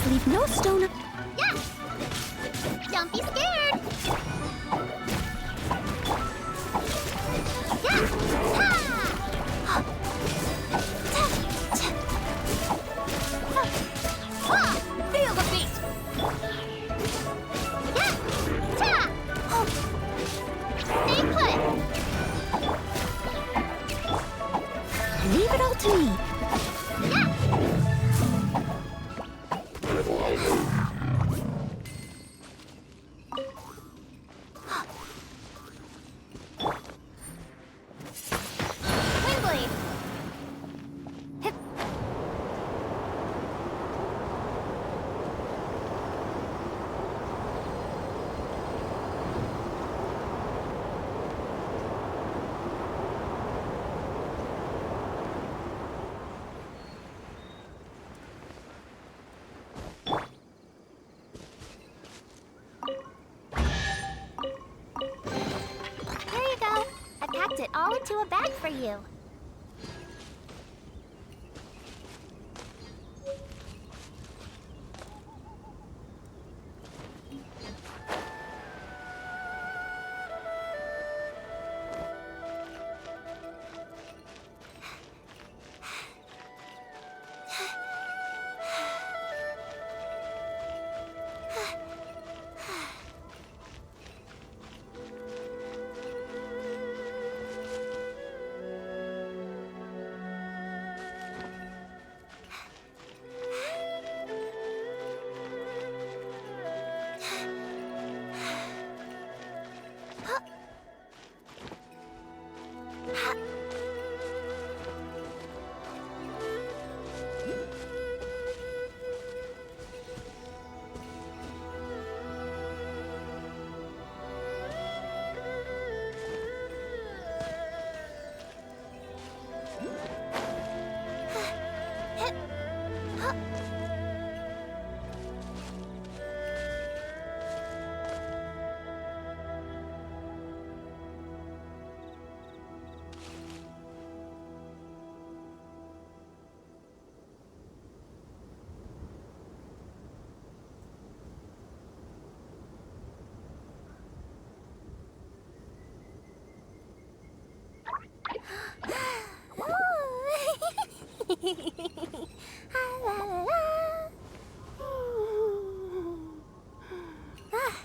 Leave no stone. Yeah! Don't be scared! Yeah! Ha! Feel the beat! Yeah! Ta! Stay put! Leave it all to me. Yeah! It all into a bag for you. La, la, la. Ah.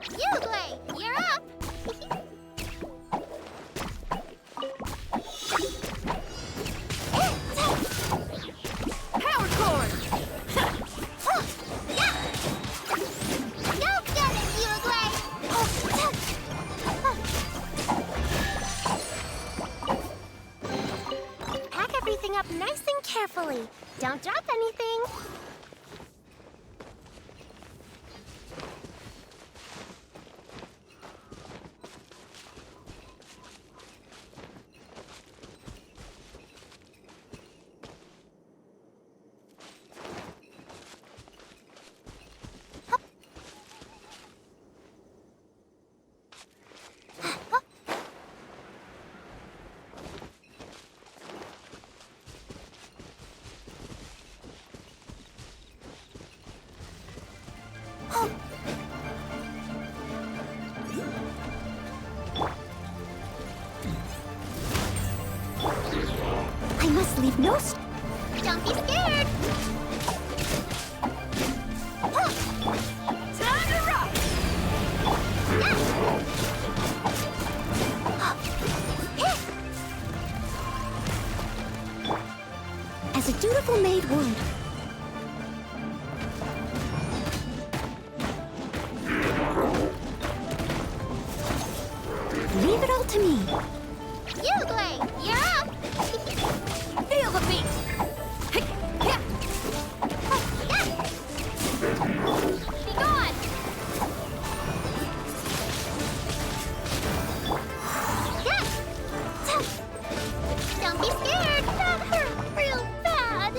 Uglay, you're up! Power cord! Yeah! Go get it, Uglay! Pack everything up nice and carefully. Don't drop anything. I must leave no Don't be scared! Time to rock! As a dutiful maid would. Leave it all to me. Uglay, you're up! Feel the beat! Be gone! Don't be scared! That hurt real bad!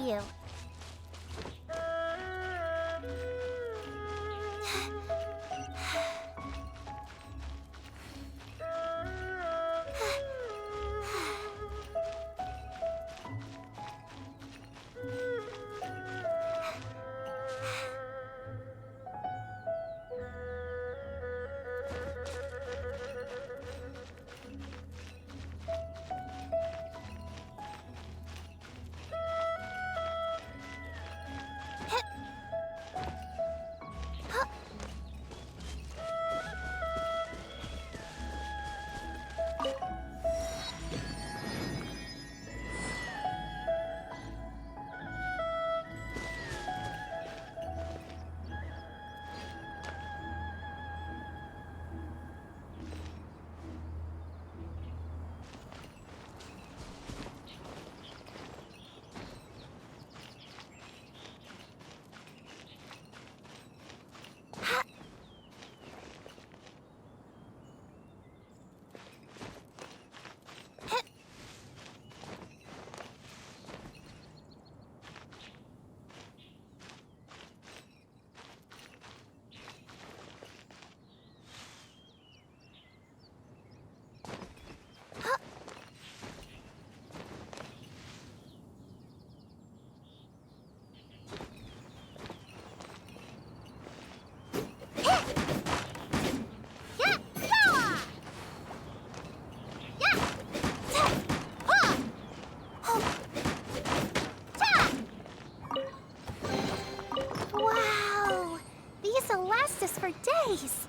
you. Wow! This'll last us for days!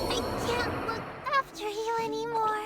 I can't look after you anymore.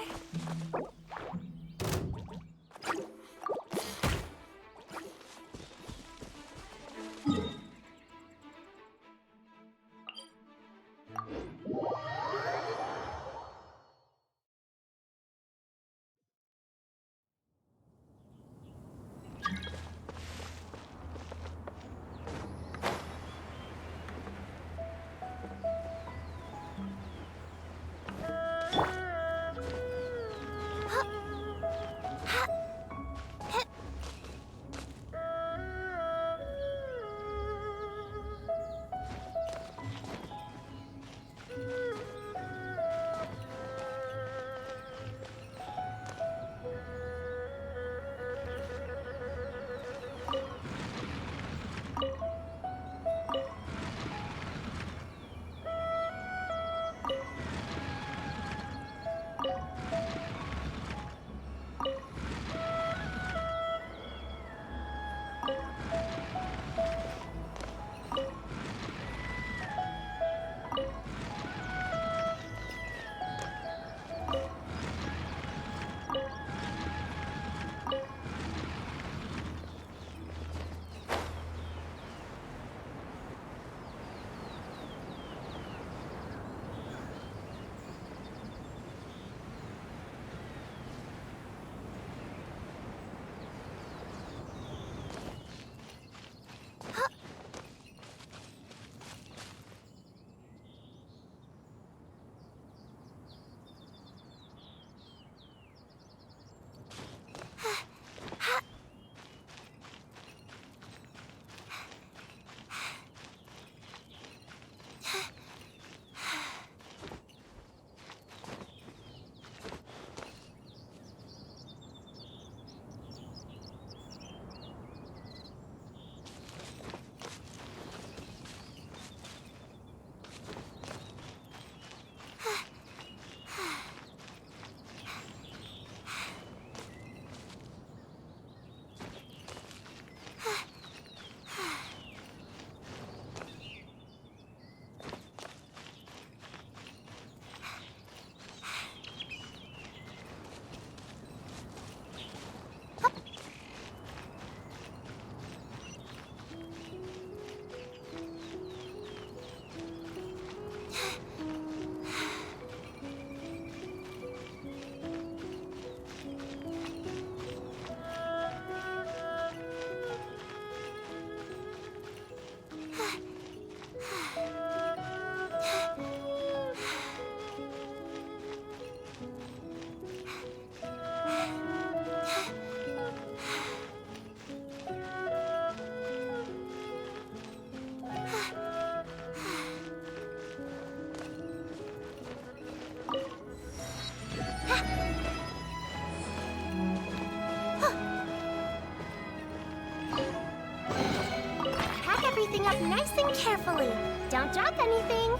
everything up nice and carefully. Don't drop anything.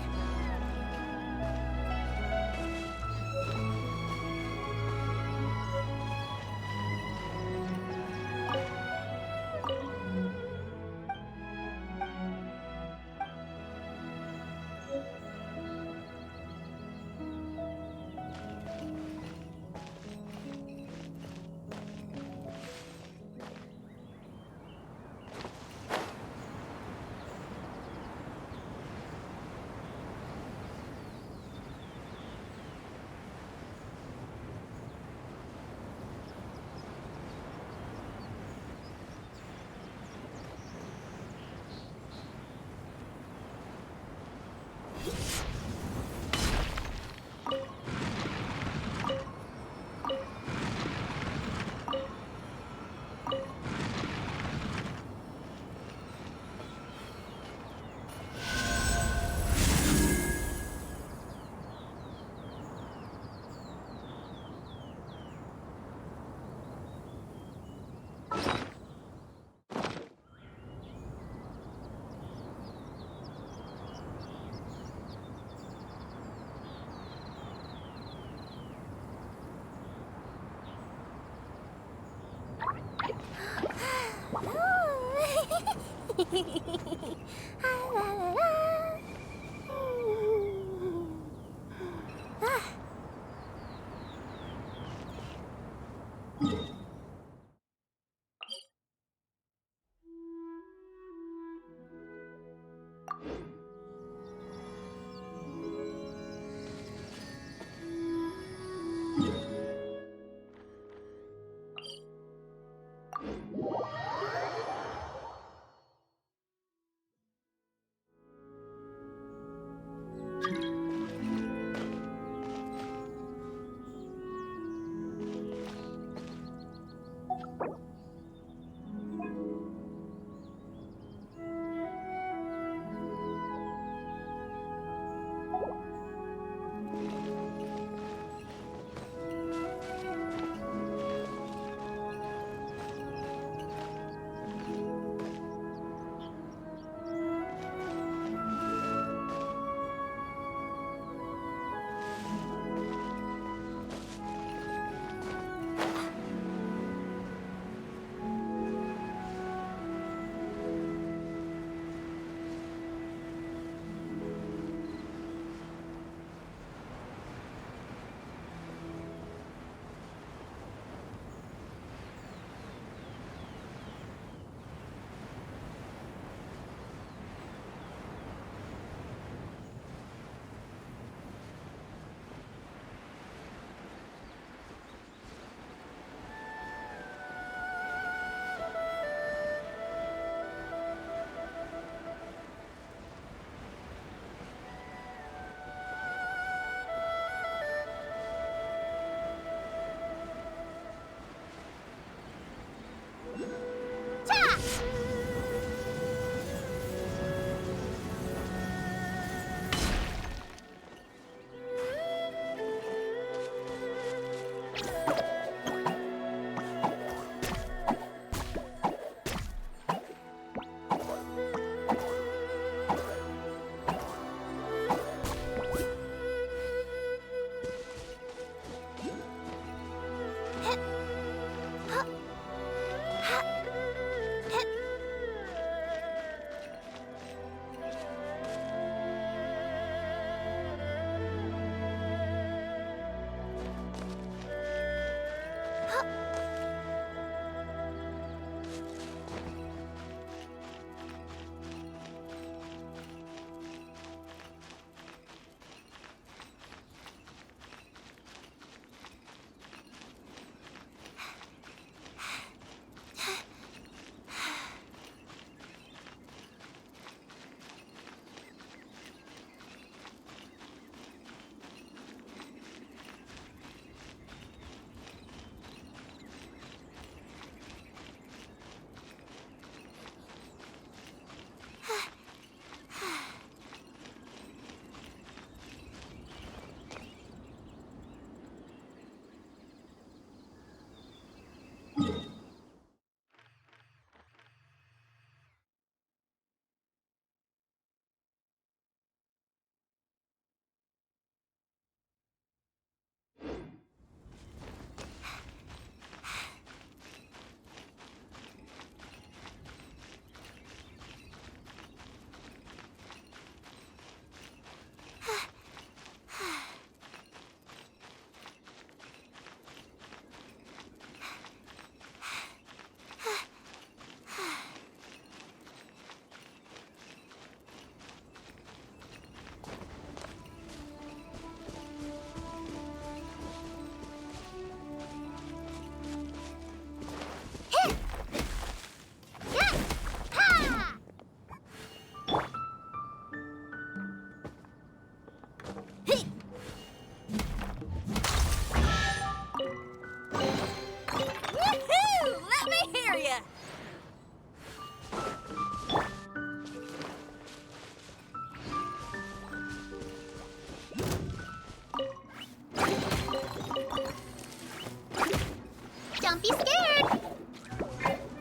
Don't be scared!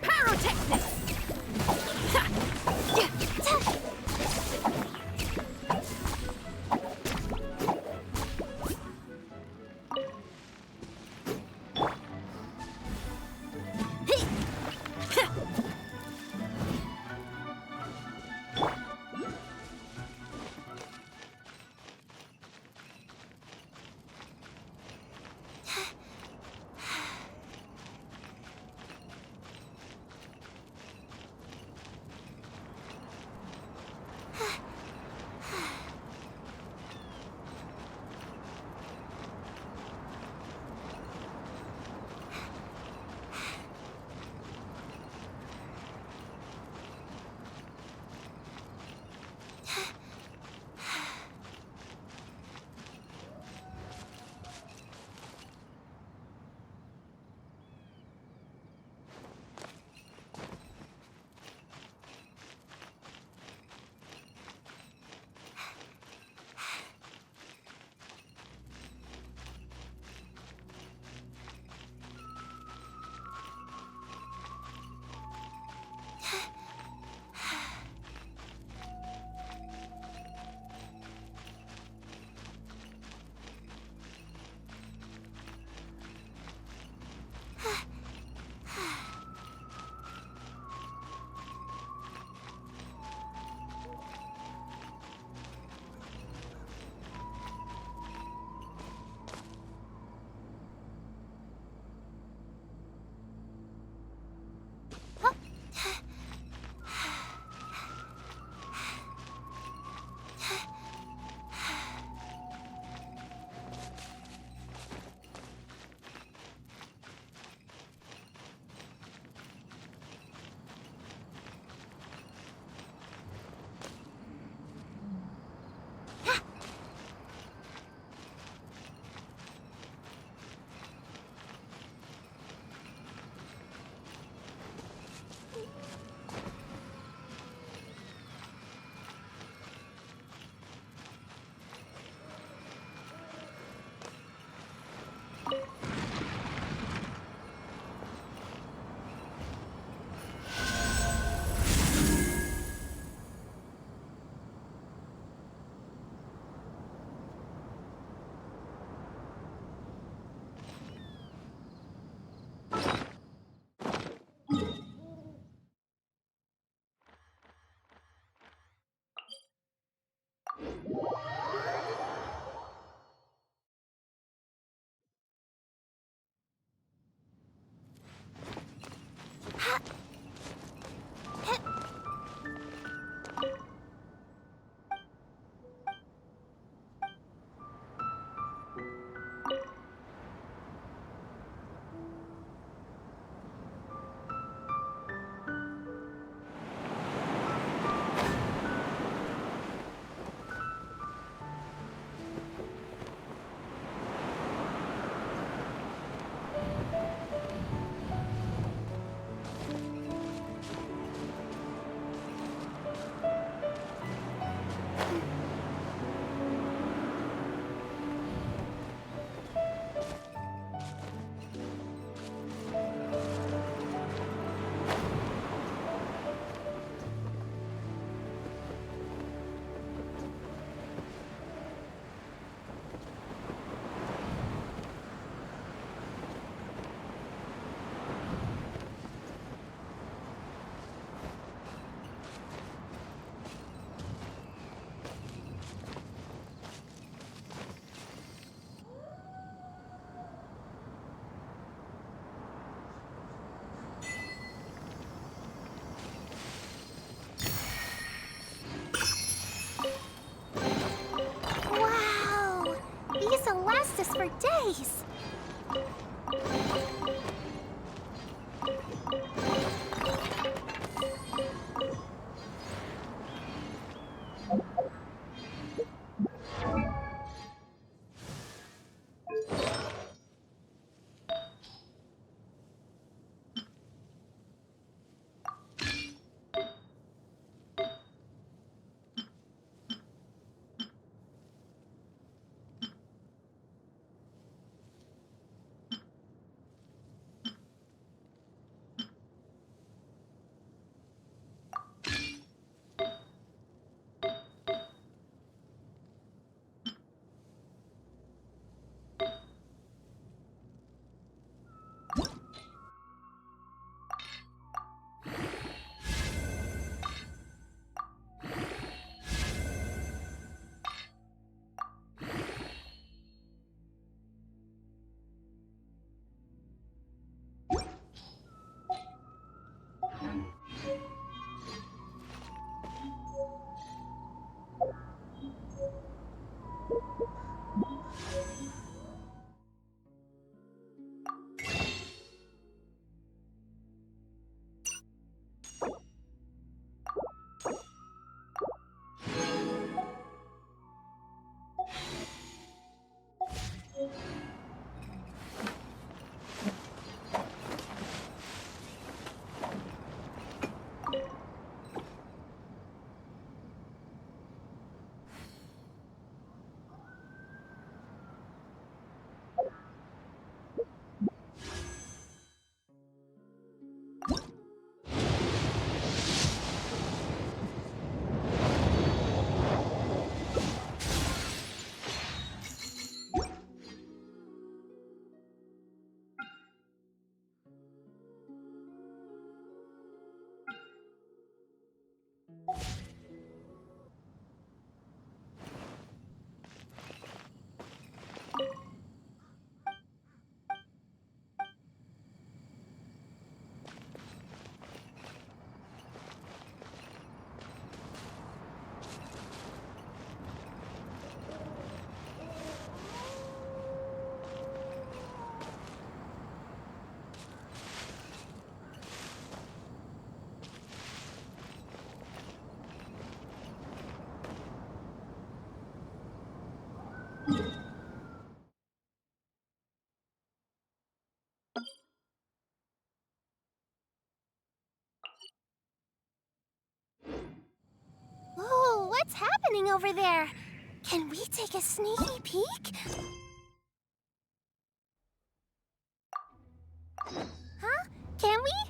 Pyrotechnics! Ha! Yeah. This'll last us for days. happening over there? Can we take a sneaky peek? Huh? Can we?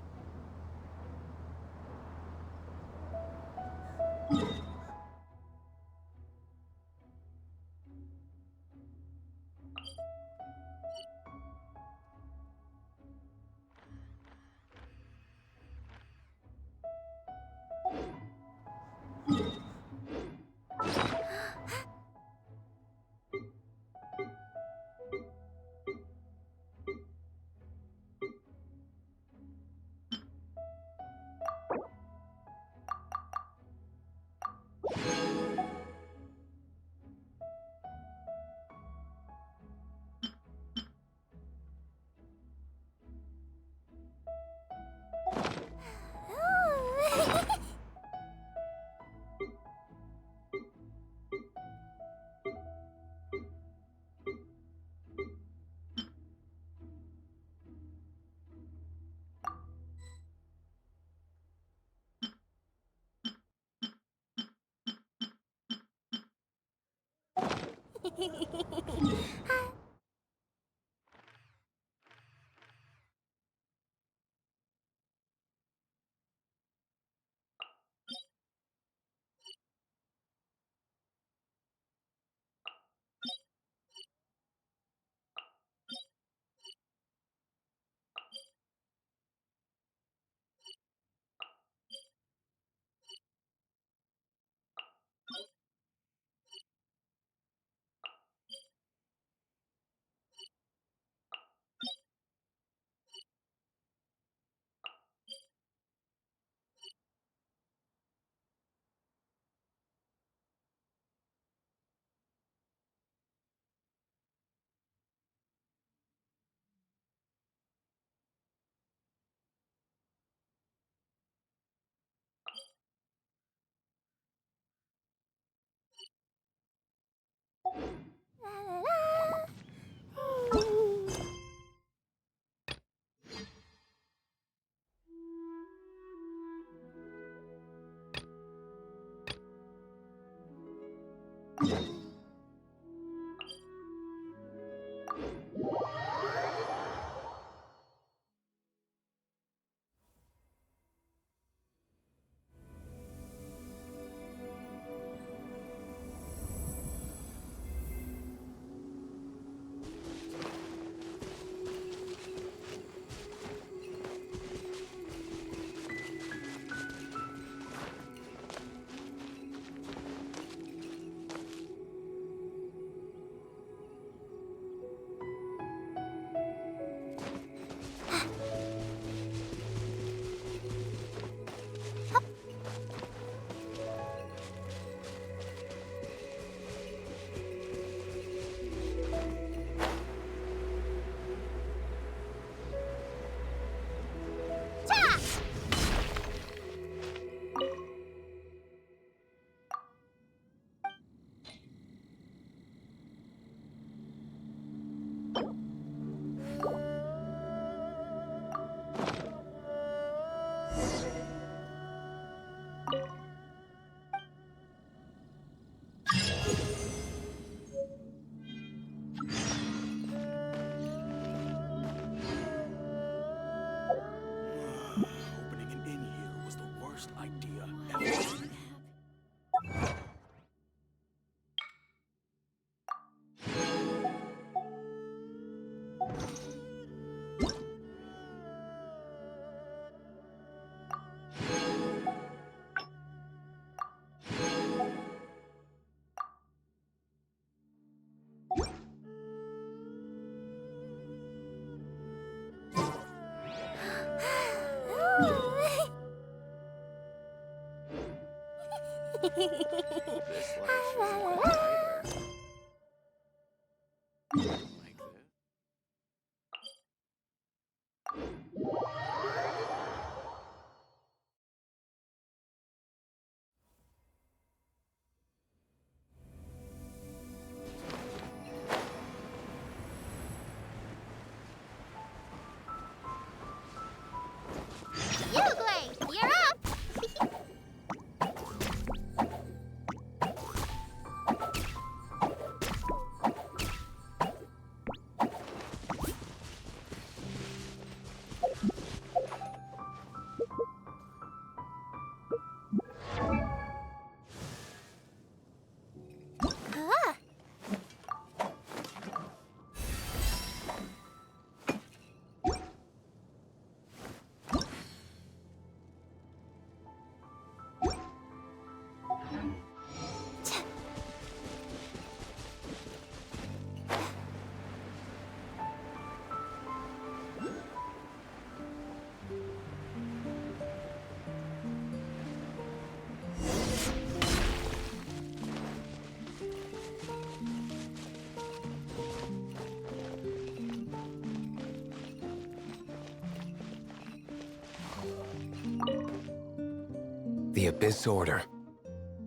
The Abyss Order.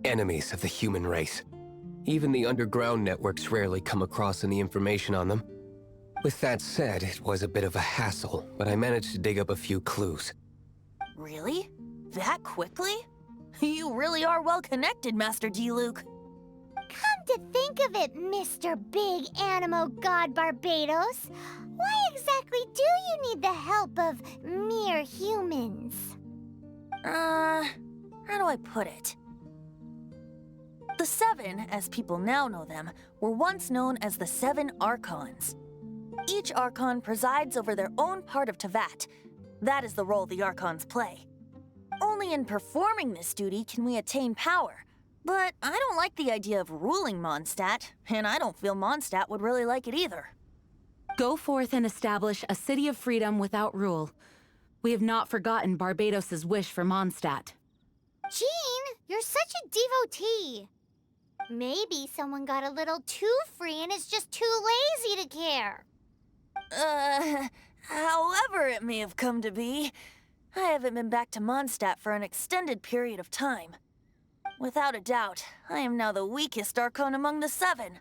Enemies of the human race. Even the underground networks rarely come across any information on them. With that said, it was a bit of a hassle, but I managed to dig up a few clues. Really? That quickly? You really are well connected, Master D-Luke. Come to think of it, Mr. Big Animo God Barbados, why exactly do you need the help of mere humans? How do I put it? The Seven, as people now know them, were once known as the Seven Archons. Each Archon presides over their own part of Teyvat. That is the role the Archons play. Only in performing this duty can we attain power. But I don't like the idea of ruling Mondstadt, and I don't feel Mondstadt would really like it either. Go forth and establish a city of freedom without rule. We have not forgotten Barbados' wish for Mondstadt. Jean, you're such a devotee. Maybe someone got a little too free and is just too lazy to care. However it may have come to be, I haven't been back to Mondstadt for an extended period of time. Without a doubt, I am now the weakest Archon among the Seven.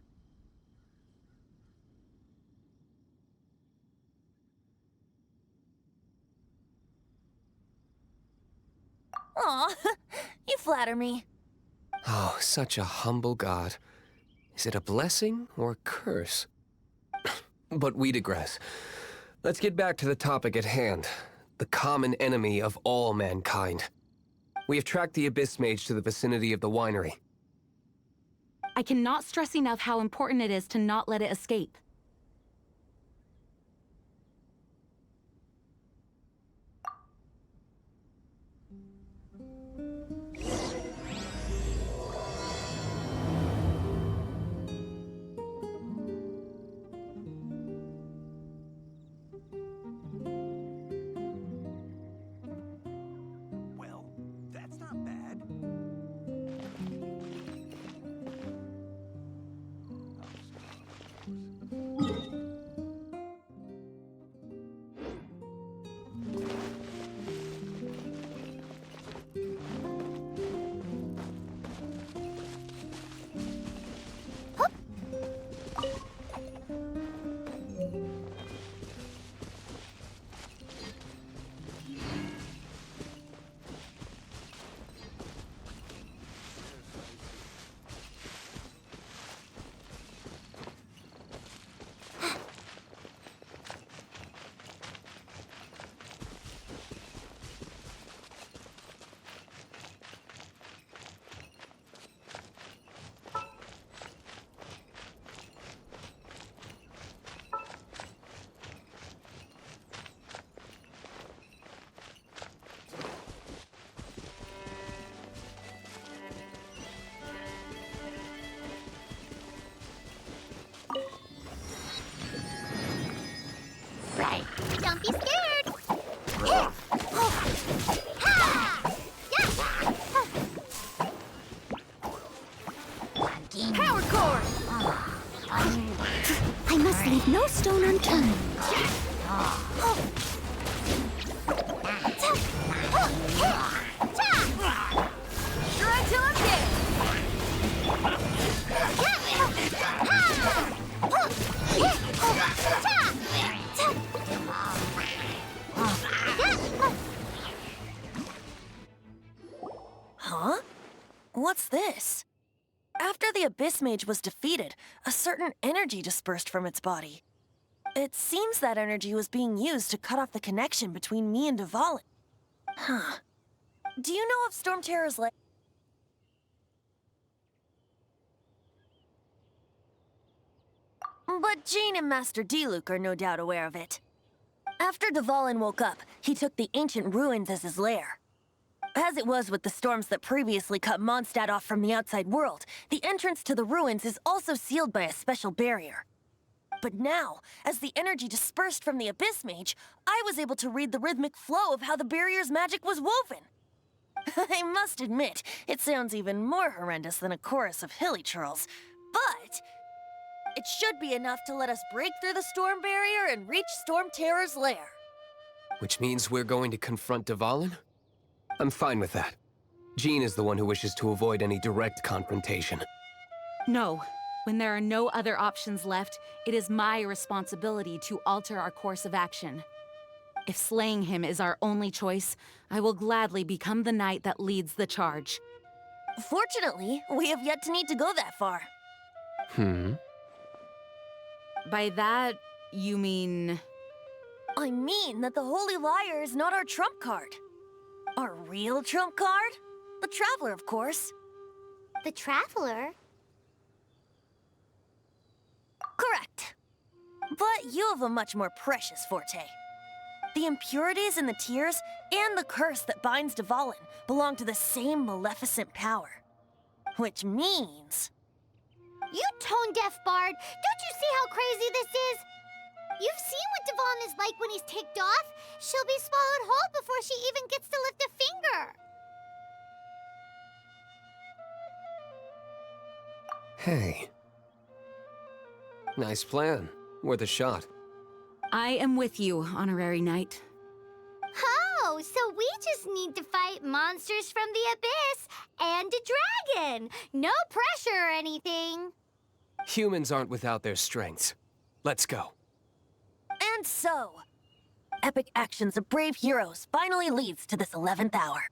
Aw, you flatter me. Oh, such a humble god. Is it a blessing or a curse? But we digress. Let's get back to the topic at hand. The common enemy of all mankind. We have tracked the Abyss Mage to the vicinity of the winery. I cannot stress enough how important it is to not let it escape. Well, that's not bad. Right. Don't be scared. Power core! I must leave no stone unturned. Strike till I'm dead! Huh? What's this? After the Abyss Mage was defeated, a certain energy dispersed from its body. It seems that energy was being used to cut off the connection between me and Dvalin. Huh. Do you know of Storm Terror's lair? But Jean and Master D-Luke are no doubt aware of it. After Dvalin woke up, he took the ancient ruins as his lair. As it was with the storms that previously cut Mondstadt off from the outside world, the entrance to the ruins is also sealed by a special barrier. But now, as the energy dispersed from the Abyss Mage, I was able to read the rhythmic flow of how the barrier's magic was woven. I must admit, it sounds even more horrendous than a chorus of hilly churls, but it should be enough to let us break through the storm barrier and reach Storm Terror's lair. Which means we're going to confront Dvalin? I'm fine with that. Jean is the one who wishes to avoid any direct confrontation. No. When there are no other options left, it is my responsibility to alter our course of action. If slaying him is our only choice, I will gladly become the knight that leads the charge. Fortunately, we have yet to need to go that far. By that, you mean... I mean that the Holy Liar is not our trump card. Our real trump card? The Traveler, of course. The Traveler? Correct. But you have a much more precious forte. The impurities in the tears and the curse that binds Dvalin belong to the same maleficent power. Which means... You tone-deaf bard! Don't you see how crazy this is? You've seen what Dvalin is like when he's ticked off. She'll be swallowed whole before she even gets to lift a finger. Hey. Nice plan. Worth a shot. I am with you, Honorary Knight. Oh, so we just need to fight monsters from the abyss and a dragon. No pressure or anything. Humans aren't without their strengths. Let's go. And so, epic actions of brave heroes finally leads to this 11th hour.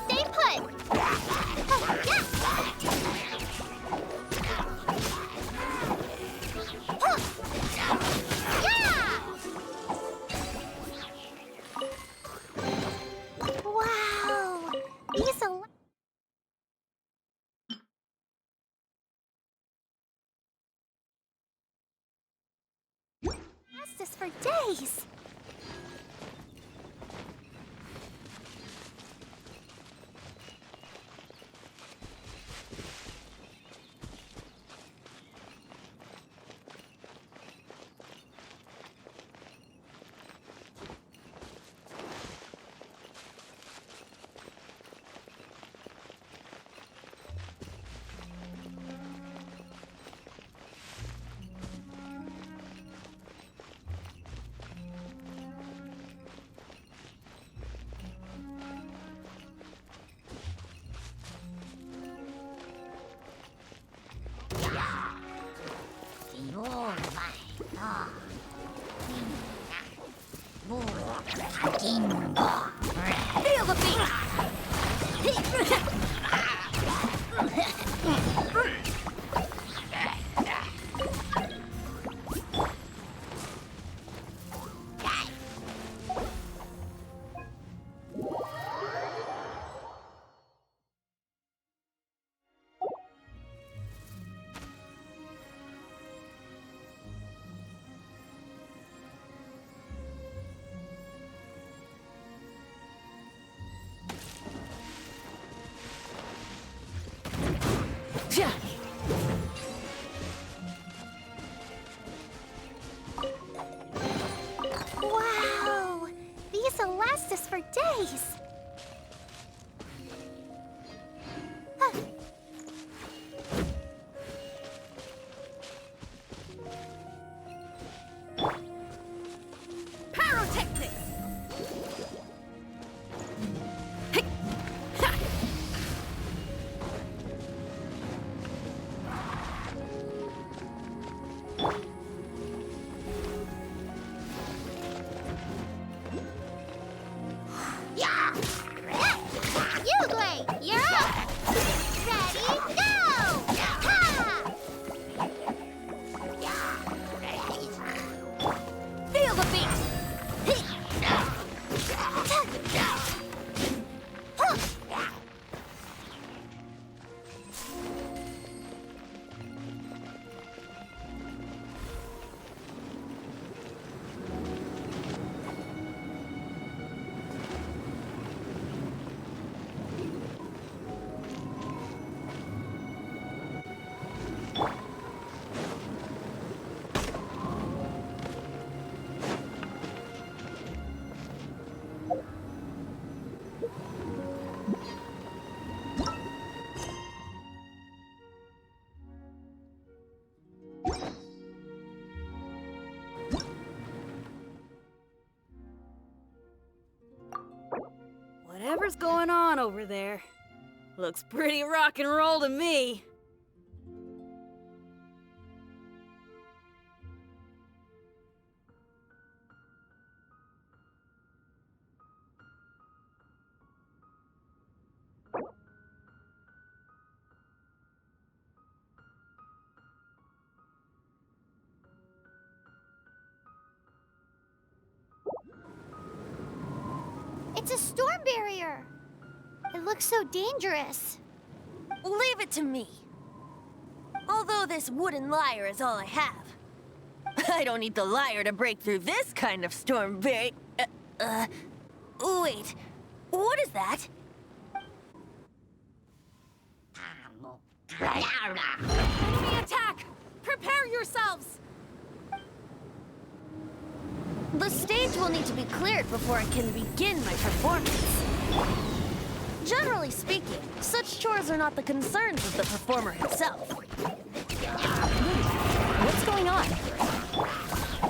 Stay put. Wow. These last us for days. Feel the beat! last us for days. Pyrotechnics! Hey! Ha! Yeah! Uglay, you're up! Ready, go! Ha! Feel the beat! Whatever's going on over there, looks pretty rock and roll to me. It's a storm barrier. It looks so dangerous. Leave it to me. Although this wooden lyre is all I have. I don't need the lyre to break through this kind of storm barrier. Wait. What is that? Enemy attack! Prepare yourselves! The stage will need to be cleared before I can begin my performance. Generally speaking, such chores are not the concerns of the performer himself. What's going on?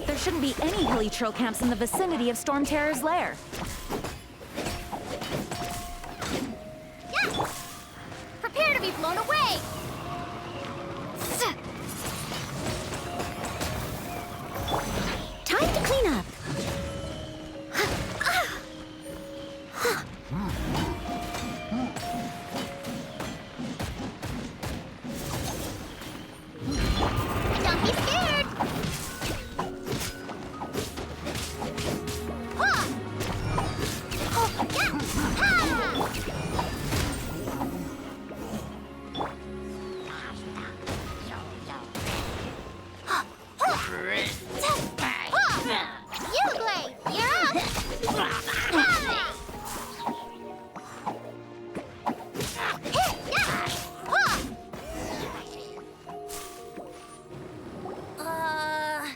There shouldn't be any hilly trail camps in the vicinity of Storm Terror's lair. Yeah! Prepare to be blown away! Time to clean up. Don't be scared! Ha! Oh, yeah! Ha! Uglay, you're up! Ha!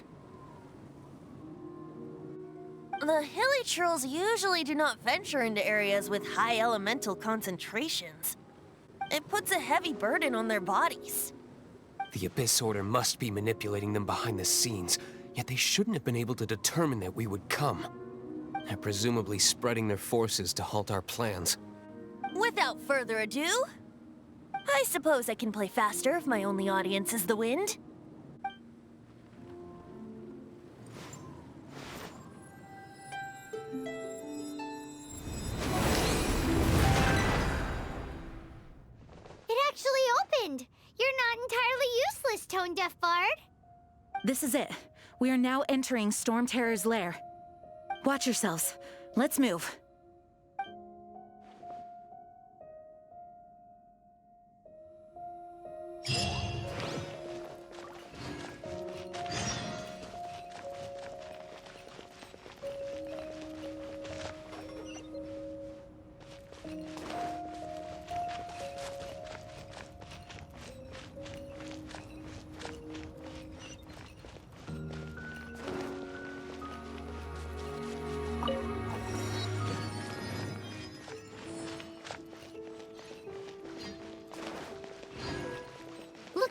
The hilly trolls usually do not venture into areas with high elemental concentrations. It puts a heavy burden on their bodies. The Abyss Order must be manipulating them behind the scenes, yet they shouldn't have been able to determine that we would come. They're presumably spreading their forces to halt our plans. Without further ado, I suppose I can play faster if my only audience is the wind. It actually opened! You're not entirely useless, Tone Deaf Bard. This is it. We are now entering Storm Terror's lair. Watch yourselves. Let's move.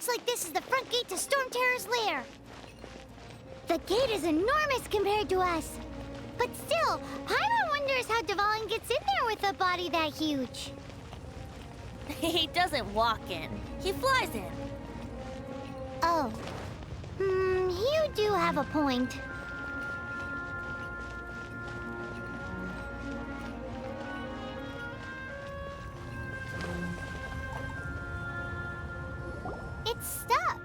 Looks like this is the front gate to Storm Terror's lair. The gate is enormous compared to us. But still, Paimon wonders how Dvalin gets in there with a body that huge. He doesn't walk in. He flies in. Oh. You do have a point. It's stuck.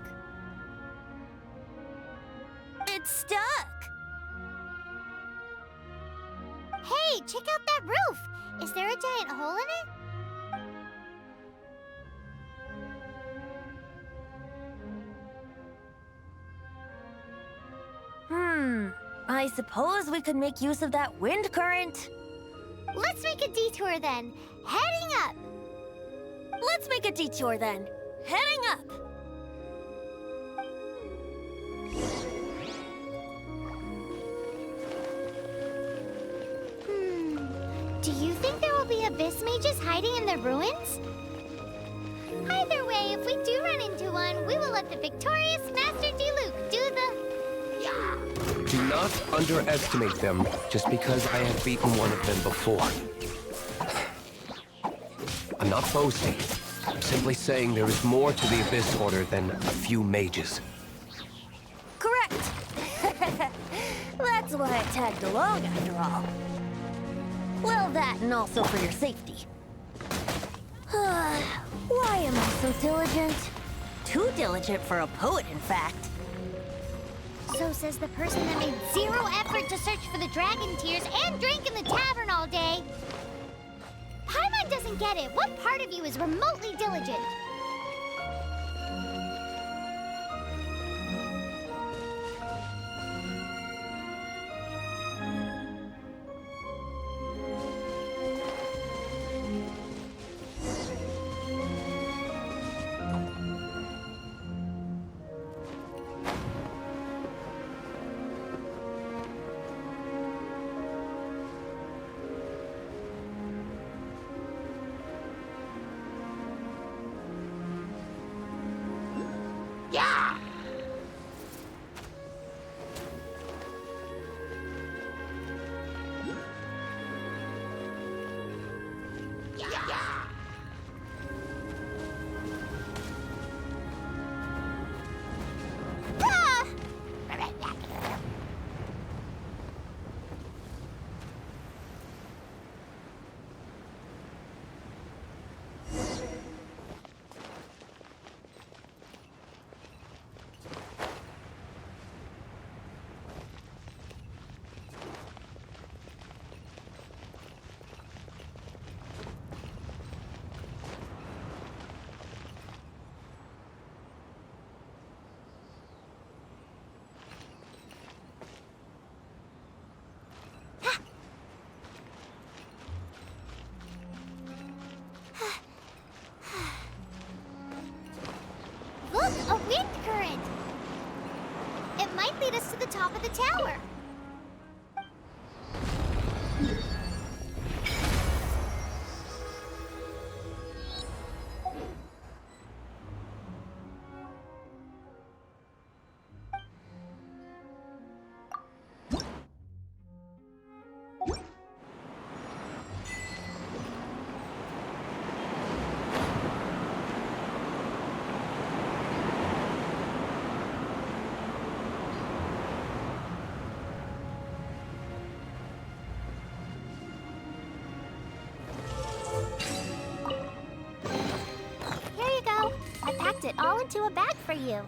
It's stuck. Hey, check out that roof. Is there a giant hole in it? I suppose we could make use of that wind current. Let's make a detour then. Heading up. Let's make a detour then. Heading up. Do you think there will be abyss mages hiding in the ruins? Either way, if we do run into one, we will let the victorious Master Diluc do the... Do not underestimate them just because I have beaten one of them before. I'm not boasting. I'm simply saying there is more to the Abyss Order than a few mages. Correct. That's why I tagged along after all. Well, that and also for your safety. Why am I so diligent? Too diligent for a poet, in fact. So says the person that made zero effort to search for the dragon tears and drank in the tavern all day. Paimon doesn't get it. What part of you is remotely diligent? Look, a wind current! It might lead us to the top of the tower. It all into a bag for you.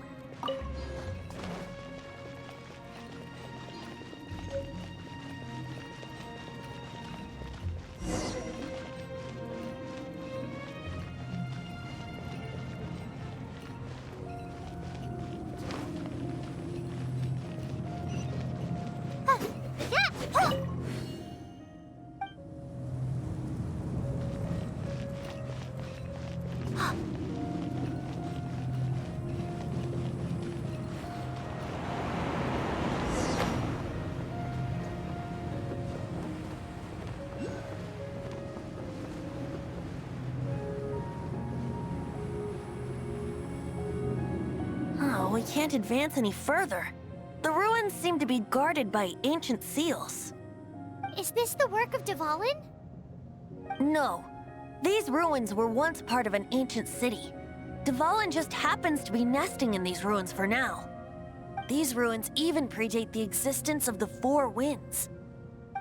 we can't advance any further. The ruins seem to be guarded by ancient seals. Is this the work of Dvalin? No. These ruins were once part of an ancient city. Dvalin just happens to be nesting in these ruins for now. These ruins even predate the existence of the Four Winds.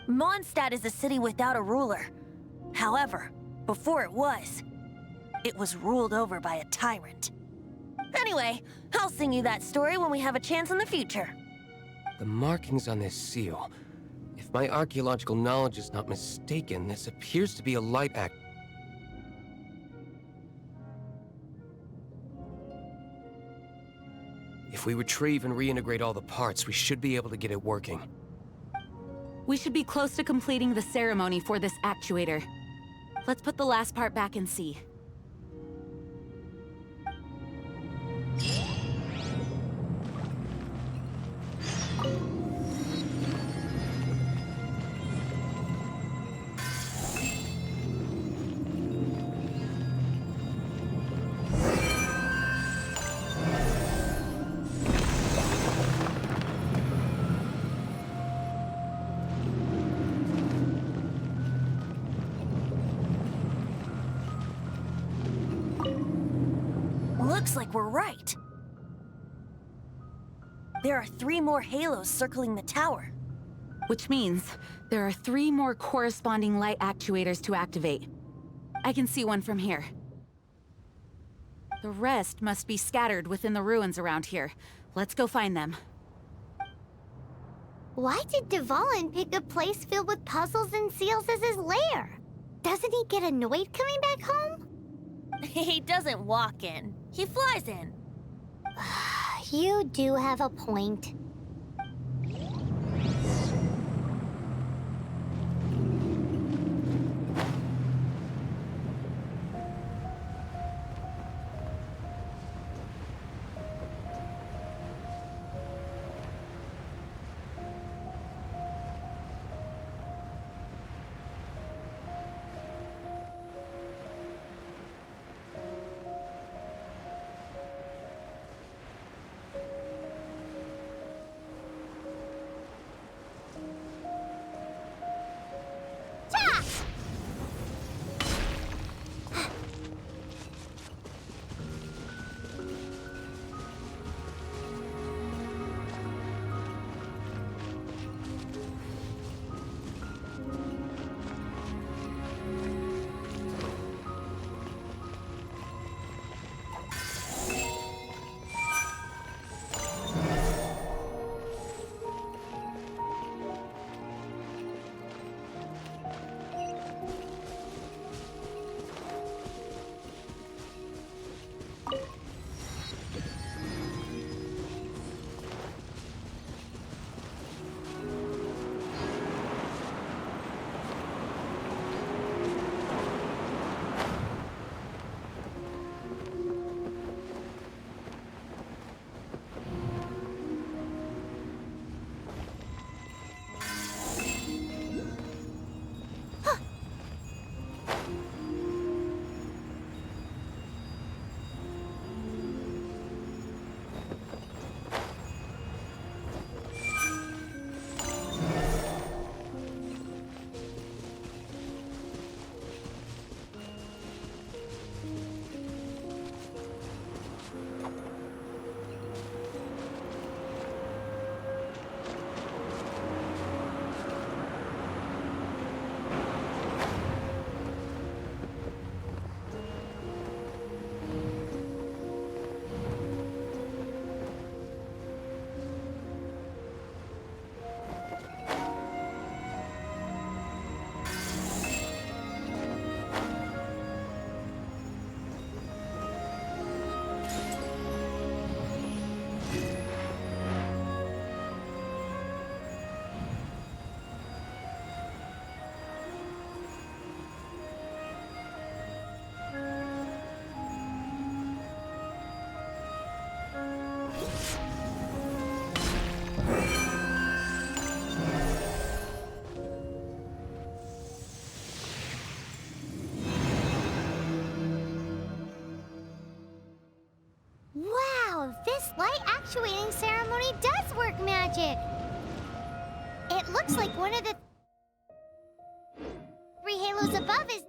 Mondstadt is a city without a ruler. However, before it was ruled over by a tyrant. Anyway, I'll sing you that story when we have a chance in the future. The markings on this seal. If my archaeological knowledge is not mistaken, this appears to be a light act. If we retrieve and reintegrate all the parts, we should be able to get it working. We should be close to completing the ceremony for this actuator. Let's put the last part back and see. Looks like we're right. There are 3 more halos circling the tower. Which means there are 3 more corresponding light actuators to activate. I can see one from here. The rest must be scattered within the ruins around here. Let's go find them. Why did Dvalin pick a place filled with puzzles and seals as his lair? Doesn't he get annoyed coming back home? He doesn't walk in. He flies in. You do have a point. light actuating ceremony does work magic. It looks like one of the 3 halos above is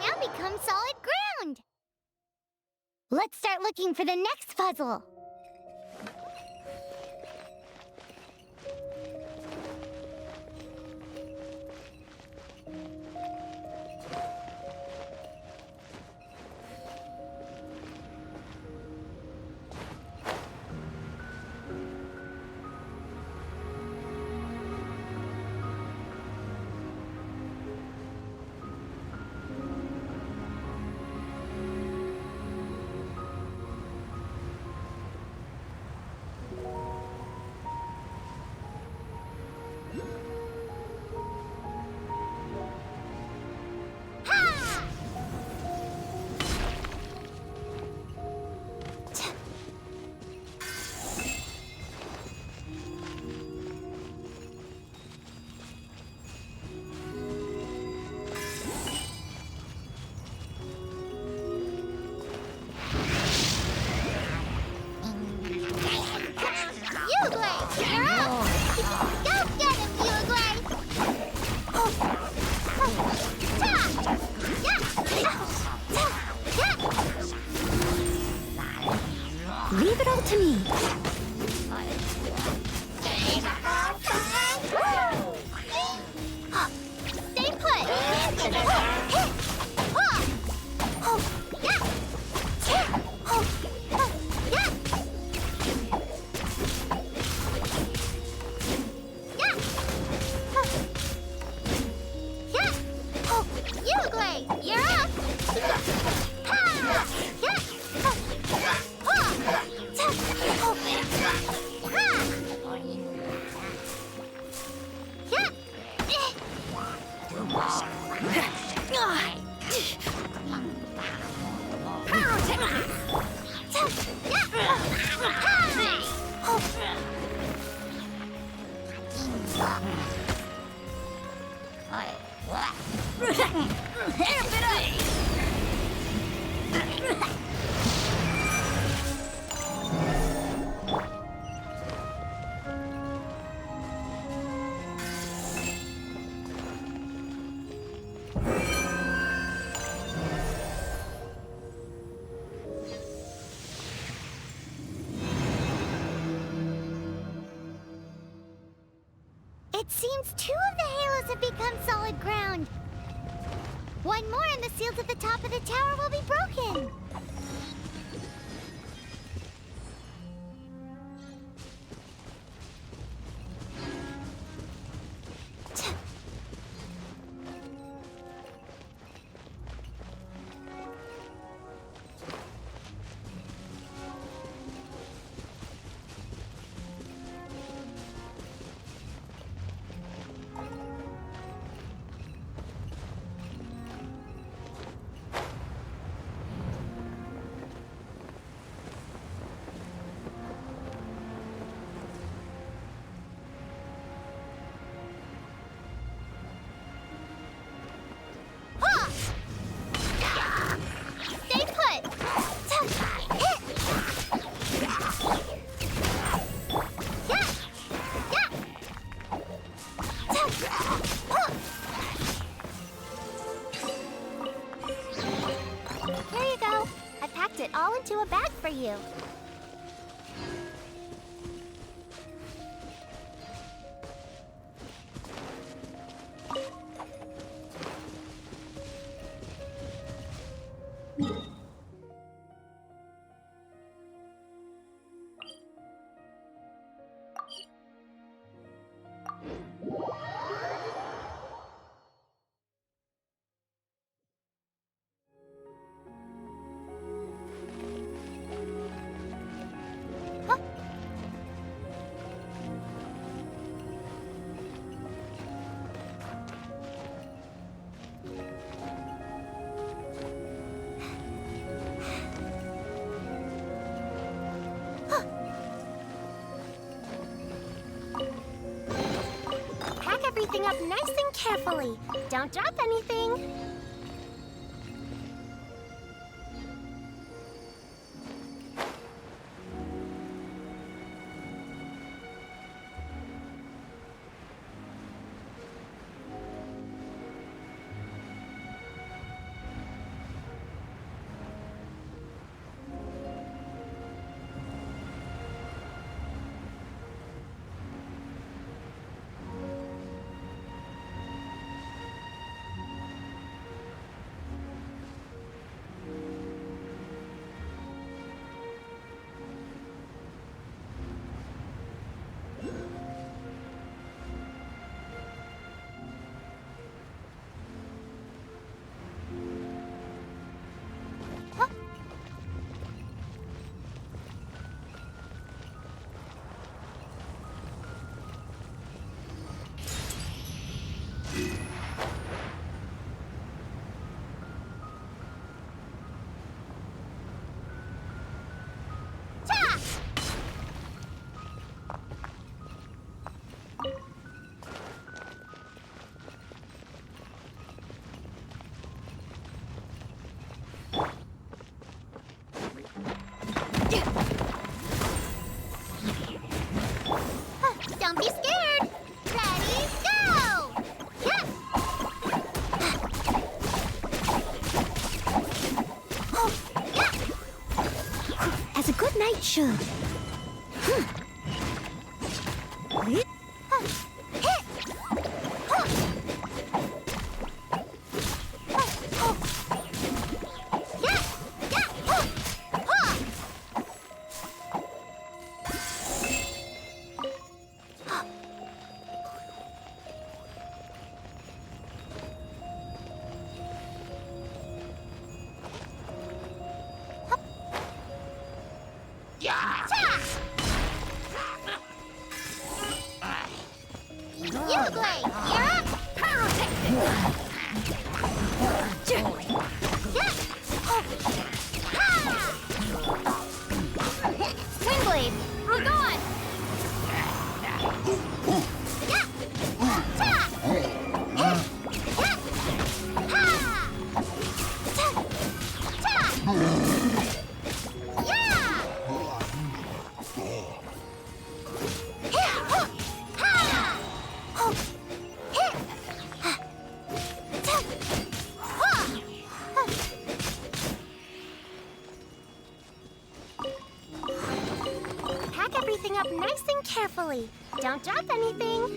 now become solid ground. Let's start looking for the next puzzle. Leave it all to me. Stay put. You're up. It seems 2 of the halos have become solid ground. One more and the seals at the top of the tower will be broken. Stay put. Here you go. I packed it all into a bag for you. Everything up nice and carefully. Don't drop anything. Rachel! Blade, you're up! Twin Blade, we're gone! Pack everything up nice and carefully. Don't drop anything.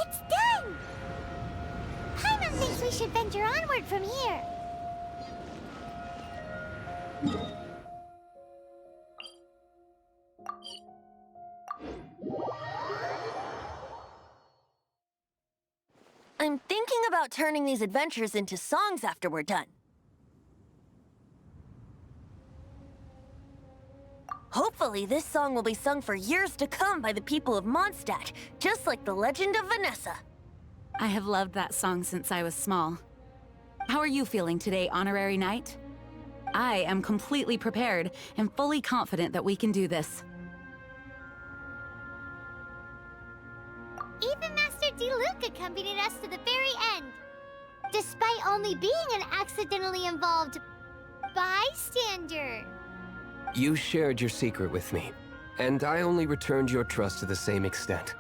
It's done! Paimon thinks we should venture onward from here. I'm thinking about turning these adventures into songs after we're done. Hopefully, this song will be sung for years to come by the people of Mondstadt, just like the legend of Vanessa. I have loved that song since I was small. How are you feeling today, Honorary Knight? I am completely prepared and fully confident that we can do this. Even Master D-Luke accompanied us to the very end, despite only being an accidentally involved bystander. You shared your secret with me, and I only returned your trust to the same extent.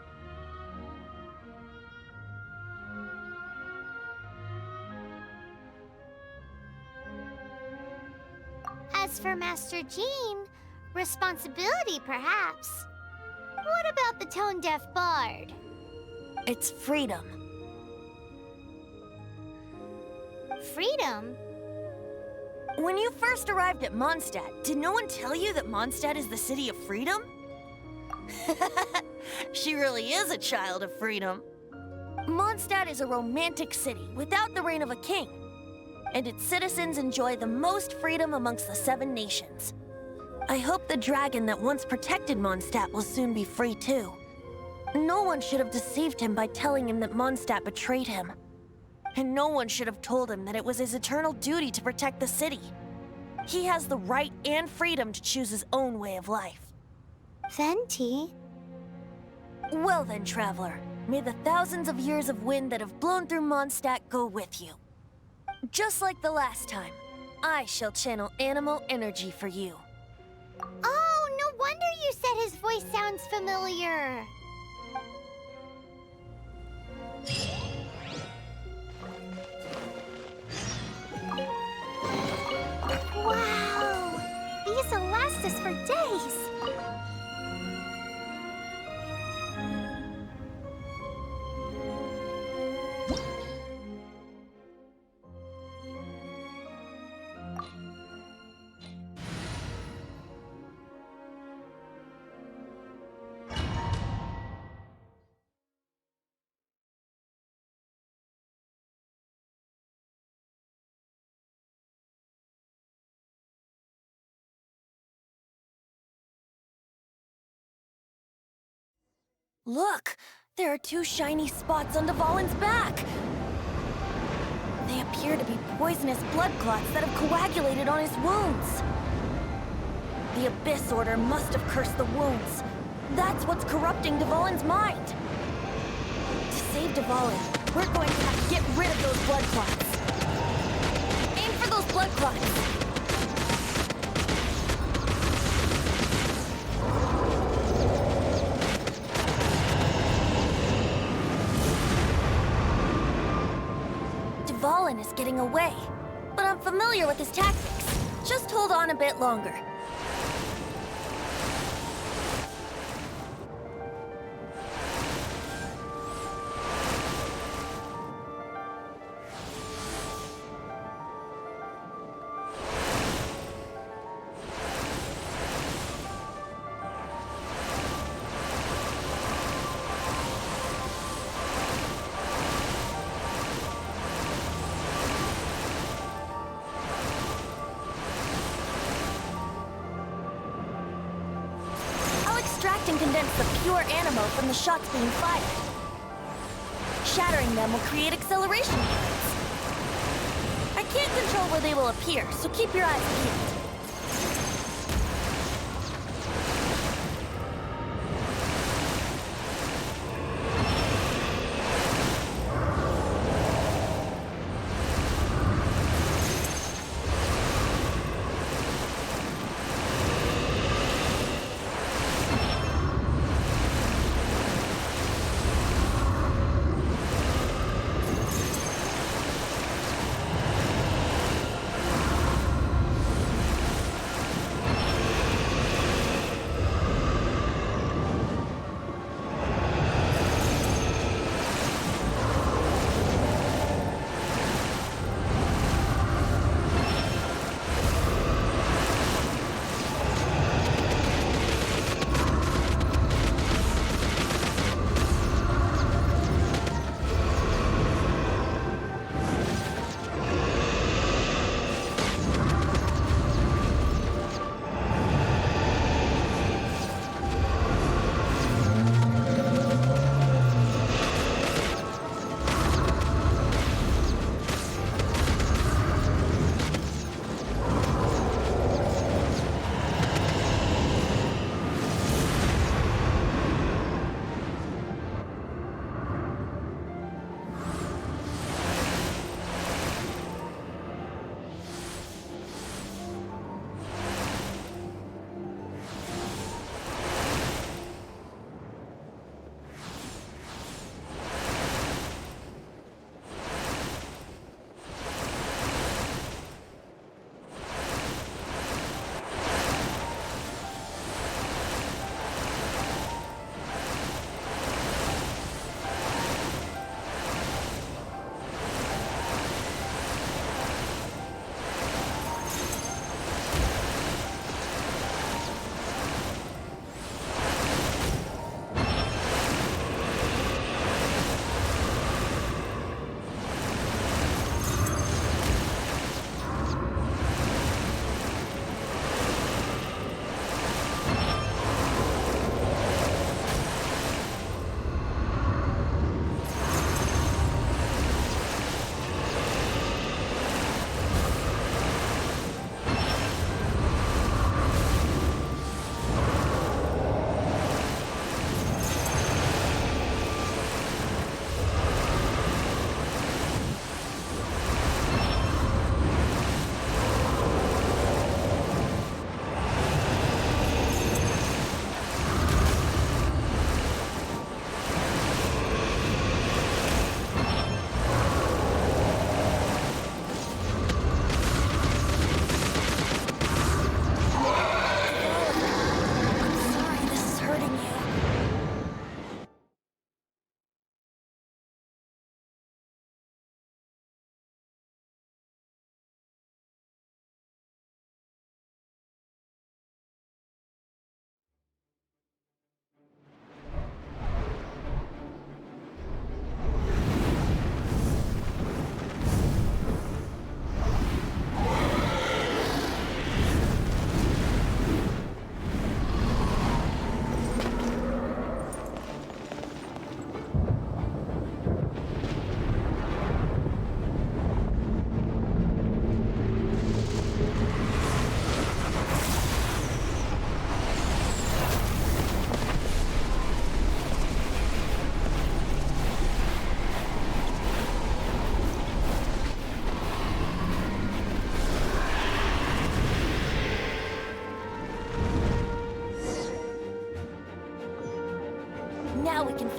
As for Master Jean, responsibility perhaps. What about the tone-deaf bard? It's freedom. Freedom? When you first arrived at Mondstadt, did no one tell you that Mondstadt is the city of freedom? She really is a child of freedom. Mondstadt is a romantic city without the reign of a king, and its citizens enjoy the most freedom amongst the 7 nations. I hope the dragon that once protected Mondstadt will soon be free too. No one should have deceived him by telling him that Mondstadt betrayed him. And no one should have told him that it was his eternal duty to protect the city. He has the right and freedom to choose his own way of life. Venti? Well then, traveler, may the thousands of years of wind that have blown through Mondstadt go with you. Just like the last time, I shall channel animal energy for you. Oh, no wonder you said his voice sounds familiar. Wow! These will last us for days. Look! There are two shiny spots on Dvalin's back! They appear to be poisonous blood clots that have coagulated on his wounds. The Abyss Order must have cursed the wounds. That's what's corrupting Dvalin's mind. To save Dvalin, we're going to have to get rid of those blood clots. Aim for those blood clots! Dvalin is getting away, but I'm familiar with his tactics. Just hold on a bit longer. Extract and condense the pure animo from the shots being fired. Shattering them will create acceleration points. I can't control where they will appear, so keep your eyes peeled.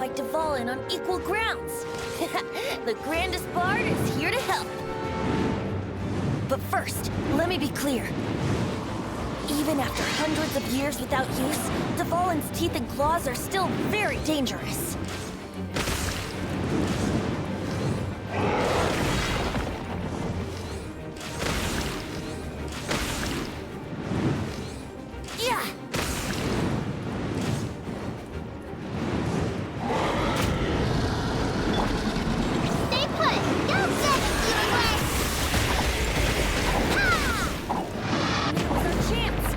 fight Dvalin on equal grounds. The grandest bard is here to help. But first, let me be clear. Even after hundreds of years without use, Dvalin's teeth and claws are still very dangerous. Yeah! Stay put! Don't get it, you away! Ha! Now's our chance!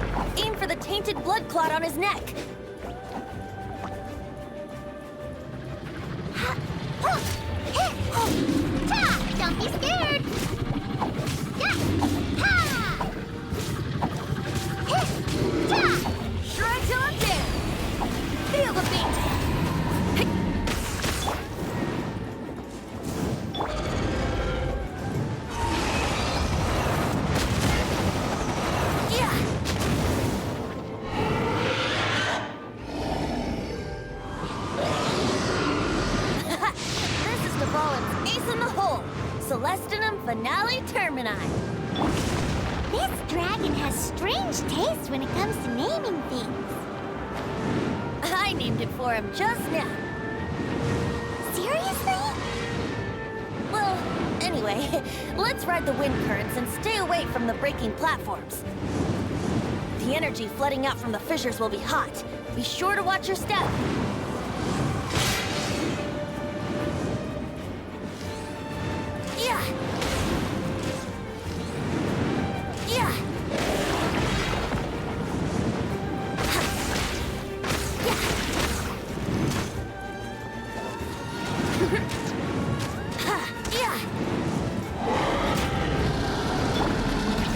Aim for the tainted blood clot on his neck. Don't be scared! Yeah! Ha! Try till I'm dead! Feel the beat! Yeah! This is Dvalin's ace in the hole! Celestinum Finale Termini! This dragon has strange taste when it comes to naming things. I named it for him just now. Seriously? Well, anyway, let's ride the wind currents and stay away from the breaking platforms. The energy flooding out from the fissures will be hot. Be sure to watch your step. Yeah! Yeah! Yeah!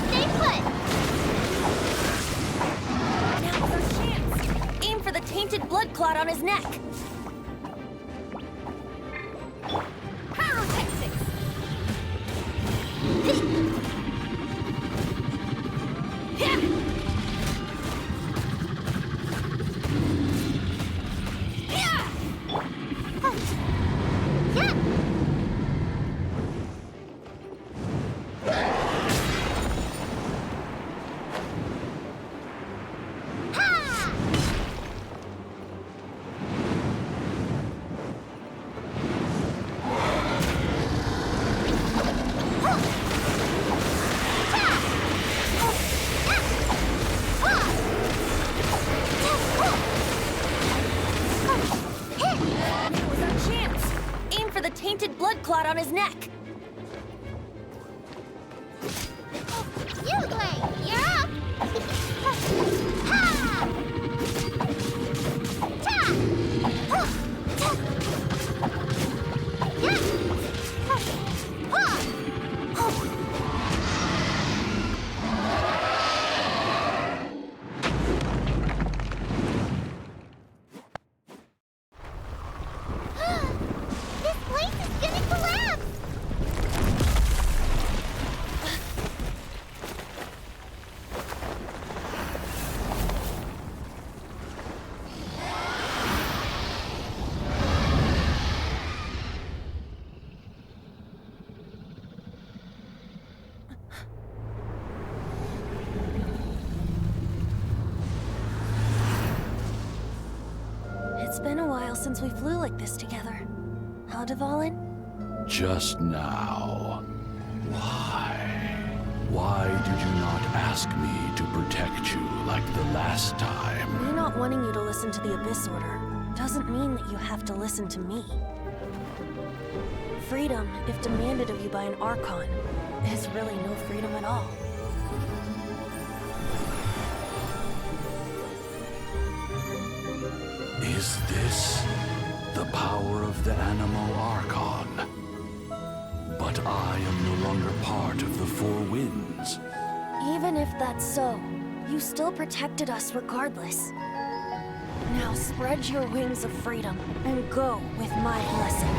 Stay put! Now's our chance! Aim for the tainted blood clot on his neck. Pyrotactics! Yeah! Ha! Now's our chance! Aim for the tainted blood clot on his neck. You, Blade, you're up! Ha! Ta! Huh! Ta! Yeah! Huh! Huh! This place is gonna collapse! It's been a while since we flew like this together. Huh, Dvalin? Just now. Why? Why did you not ask me to protect you like the last time? Me not wanting you to listen to the Abyss Order doesn't mean that you have to listen to me. Freedom, if demanded of you by an Archon, is really no freedom at all. Is this the power of the Animo Archon? But I am no longer part of the Four Winds. Even if that's so, you still protected us regardless. Now spread your wings of freedom and go with my blessing.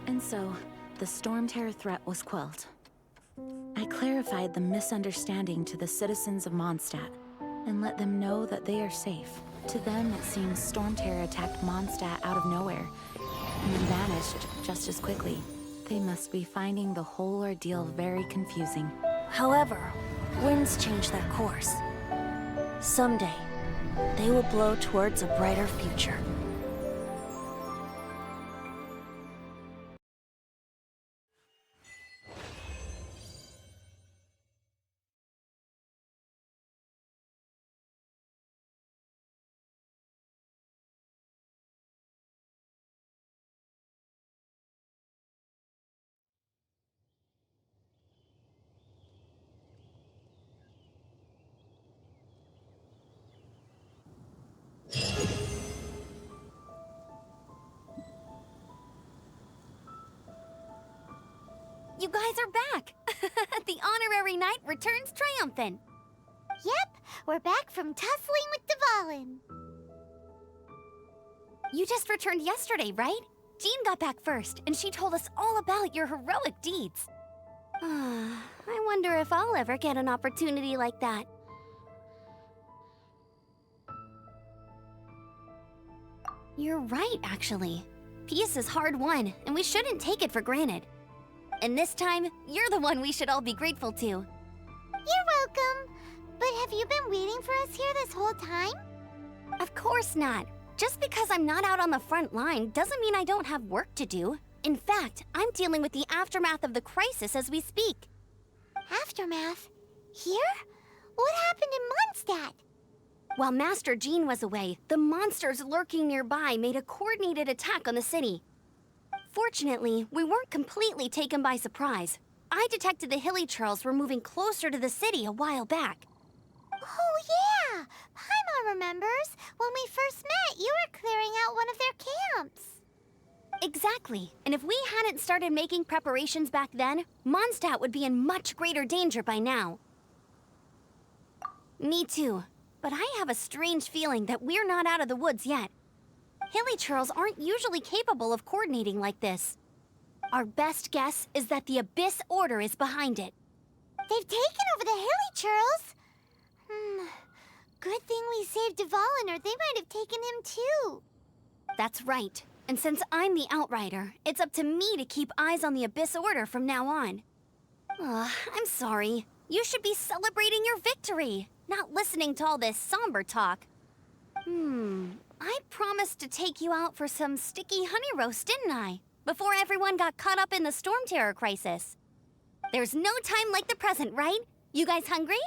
And so, the Storm Terror threat was quelled. I clarified the misunderstanding to the citizens of Mondstadt and let them know that they are safe. To them, it seems Storm Terror attacked Mondstadt out of nowhere and then vanished just as quickly. They must be finding the whole ordeal very confusing. However, winds change their course. Someday, they will blow towards a brighter future. You guys are back! The honorary knight returns triumphant. Yep, we're back from tussling with Dvalin. You just returned yesterday, right? Jean got back first, and she told us all about your heroic deeds. I wonder if I'll ever get an opportunity like that. You're right, actually. Peace is hard won, and we shouldn't take it for granted. And this time, you're the one we should all be grateful to. You're welcome. But have you been waiting for us here this whole time? Of course not. Just because I'm not out on the front line doesn't mean I don't have work to do. In fact, I'm dealing with the aftermath of the crisis as we speak. Aftermath? Here? What happened in Mondstadt? While Master Jean was away, the monsters lurking nearby made a coordinated attack on the city. Fortunately, we weren't completely taken by surprise. I detected the Hilly Churls were moving closer to the city a while back. Oh yeah! Paimon remembers. When we first met, you were clearing out one of their camps. Exactly. And if we hadn't started making preparations back then, Mondstadt would be in much greater danger by now. Me too. But I have a strange feeling that we're not out of the woods yet. Hilly Churls aren't usually capable of coordinating like this. Our best guess is that the Abyss Order is behind it. They've taken over the Hilly Churls? Good thing we saved Dvalin, or they might have taken him too. That's right. And since I'm the Outrider, it's up to me to keep eyes on the Abyss Order from now on. I'm sorry. You should be celebrating your victory, not listening to all this somber talk. I promised to take you out for some sticky honey roast, didn't I? Before everyone got caught up in the Storm Terror crisis. There's no time like the present, right? You guys hungry?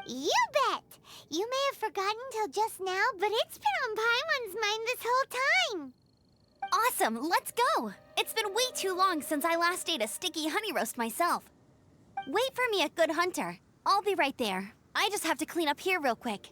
You bet! You may have forgotten till just now, but it's been on Paimon's mind this whole time. Awesome, let's go! It's been way too long since I last ate a sticky honey roast myself. Wait for me at Good Hunter. I'll be right there. I just have to clean up here real quick.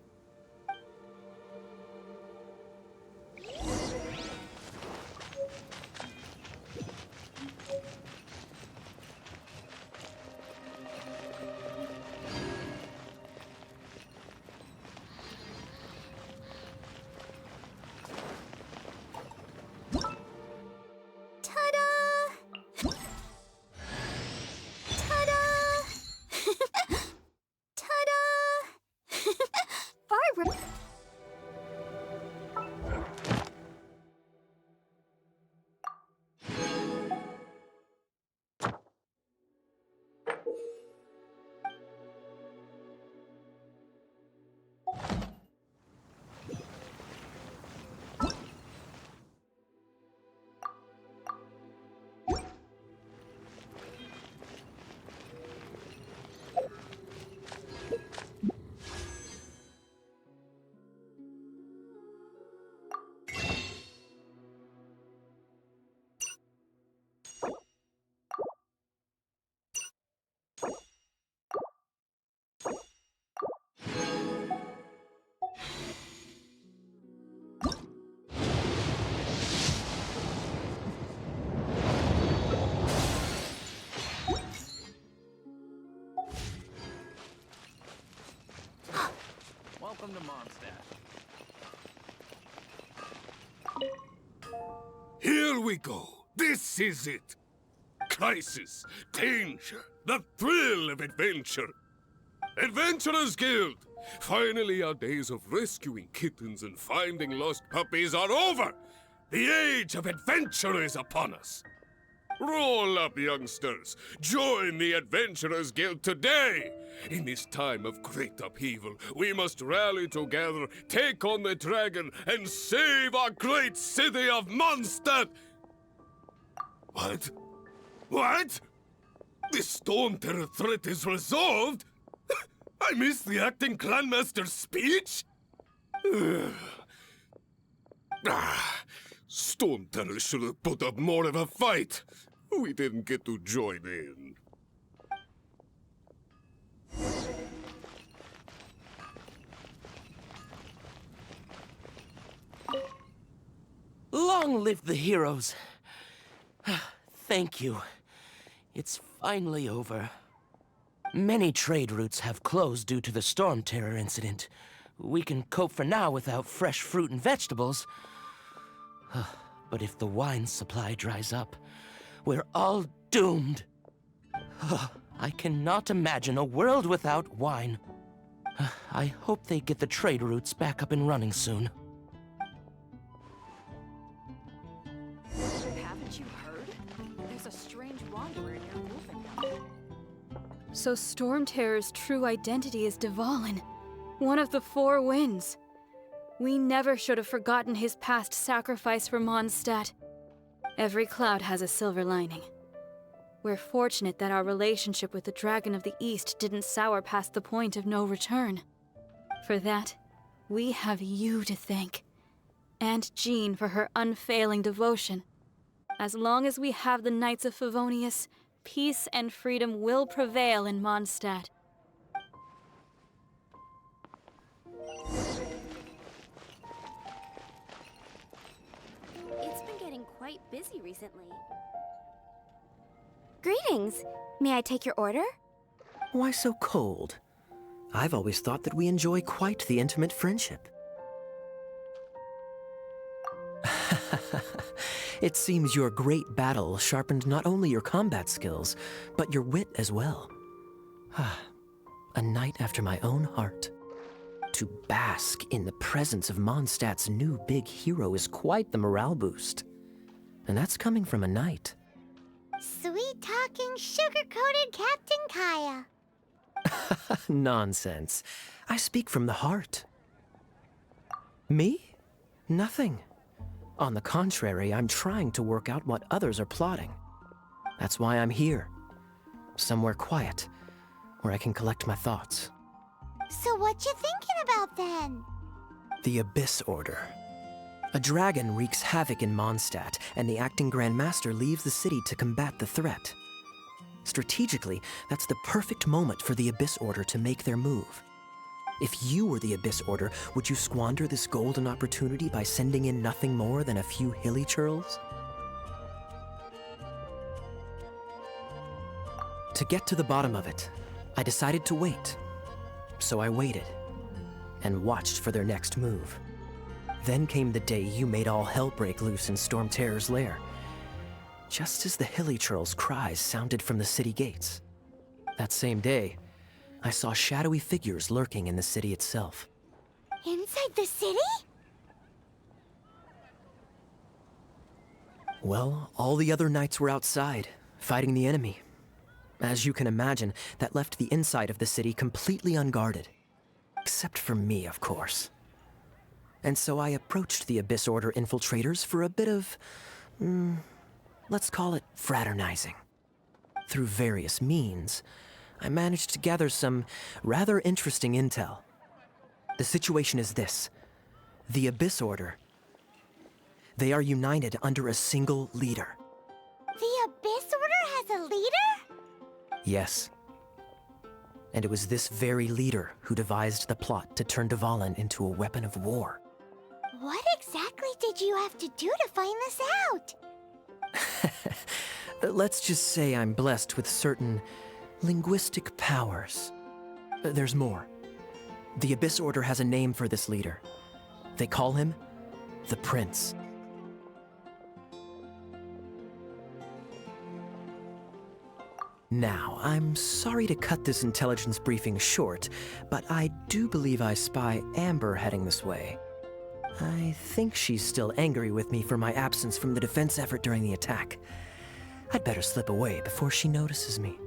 Welcome to Mondstadt. Here we go. This is it. Crisis, danger, The thrill of adventure. Adventurers Guild! Finally, our days of rescuing kittens and finding lost puppies are over! The age of adventure is upon us! Roll up, youngsters! Join the Adventurers Guild today! In this time of great upheaval, we must rally together, take on the dragon, and save our great city of Mondstadt! What? What? The Storm Terror threat is resolved? I missed the acting clanmaster's speech? Storm Terror should have put up more of a fight. We didn't get to join in. Long live the heroes. Thank you. It's finally over. Many trade routes have closed due to the Storm Terror incident. We can cope for now without fresh fruit and vegetables. But if the wine supply dries up, we're all doomed. I cannot imagine a world without wine. I hope they get the trade routes back up and running soon. Haven't you heard? There's a strange wanderer near Wolfenheim. So Storm Terror's true identity is Dvalin, one of the Four Winds. We never should have forgotten his past sacrifice for Mondstadt. Every cloud has a silver lining. We're fortunate that our relationship with the Dragon of the East didn't sour past the point of no return. For that, we have you to thank. And Jean for her unfailing devotion. As long as we have the Knights of Favonius, peace and freedom will prevail in Mondstadt. It's been getting quite busy recently. Greetings. May I take your order? Why so cold? I've always thought that we enjoy quite the intimate friendship. It seems your great battle sharpened not only your combat skills, but your wit as well. A knight after my own heart. To bask in the presence of Mondstadt's new big hero is quite the morale boost. And that's coming from a knight. Sweet-talking, sugar-coated Captain Kaya. Nonsense. I speak from the heart. Me? Nothing. On the contrary, I'm trying to work out what others are plotting. That's why I'm here. Somewhere quiet, where I can collect my thoughts. So what you thinking about then? The Abyss Order. A dragon wreaks havoc in Mondstadt, and the acting Grand Master leaves the city to combat the threat. Strategically, that's the perfect moment for the Abyss Order to make their move. If you were the Abyss Order, would you squander this golden opportunity by sending in nothing more than a few hilly churls? To get to the bottom of it, I decided to wait. So I waited, and watched for their next move. Then came the day you made all hell break loose in Storm Terror's lair. Just as the hilly churls' cries sounded from the city gates. That same day, I saw shadowy figures lurking in the city itself. Inside the city? Well, all the other knights were outside, fighting the enemy. As you can imagine, that left the inside of the city completely unguarded. Except for me, of course. And so I approached the Abyss Order infiltrators for a bit of, let's call it fraternizing. Through various means, I managed to gather some rather interesting intel. The situation is this. The Abyss Order, they are united under a single leader. The Abyss Order has a leader? Yes. And it was this very leader who devised the plot to turn Dvalin into a weapon of war. What exactly did you have to do to find this out? Let's just say I'm blessed with certain linguistic powers. There's more. The Abyss Order has a name for this leader. They call him the Prince. Now, I'm sorry to cut this intelligence briefing short, but I do believe I spy Amber heading this way. I think she's still angry with me for my absence from the defense effort during the attack. I'd better slip away before she notices me.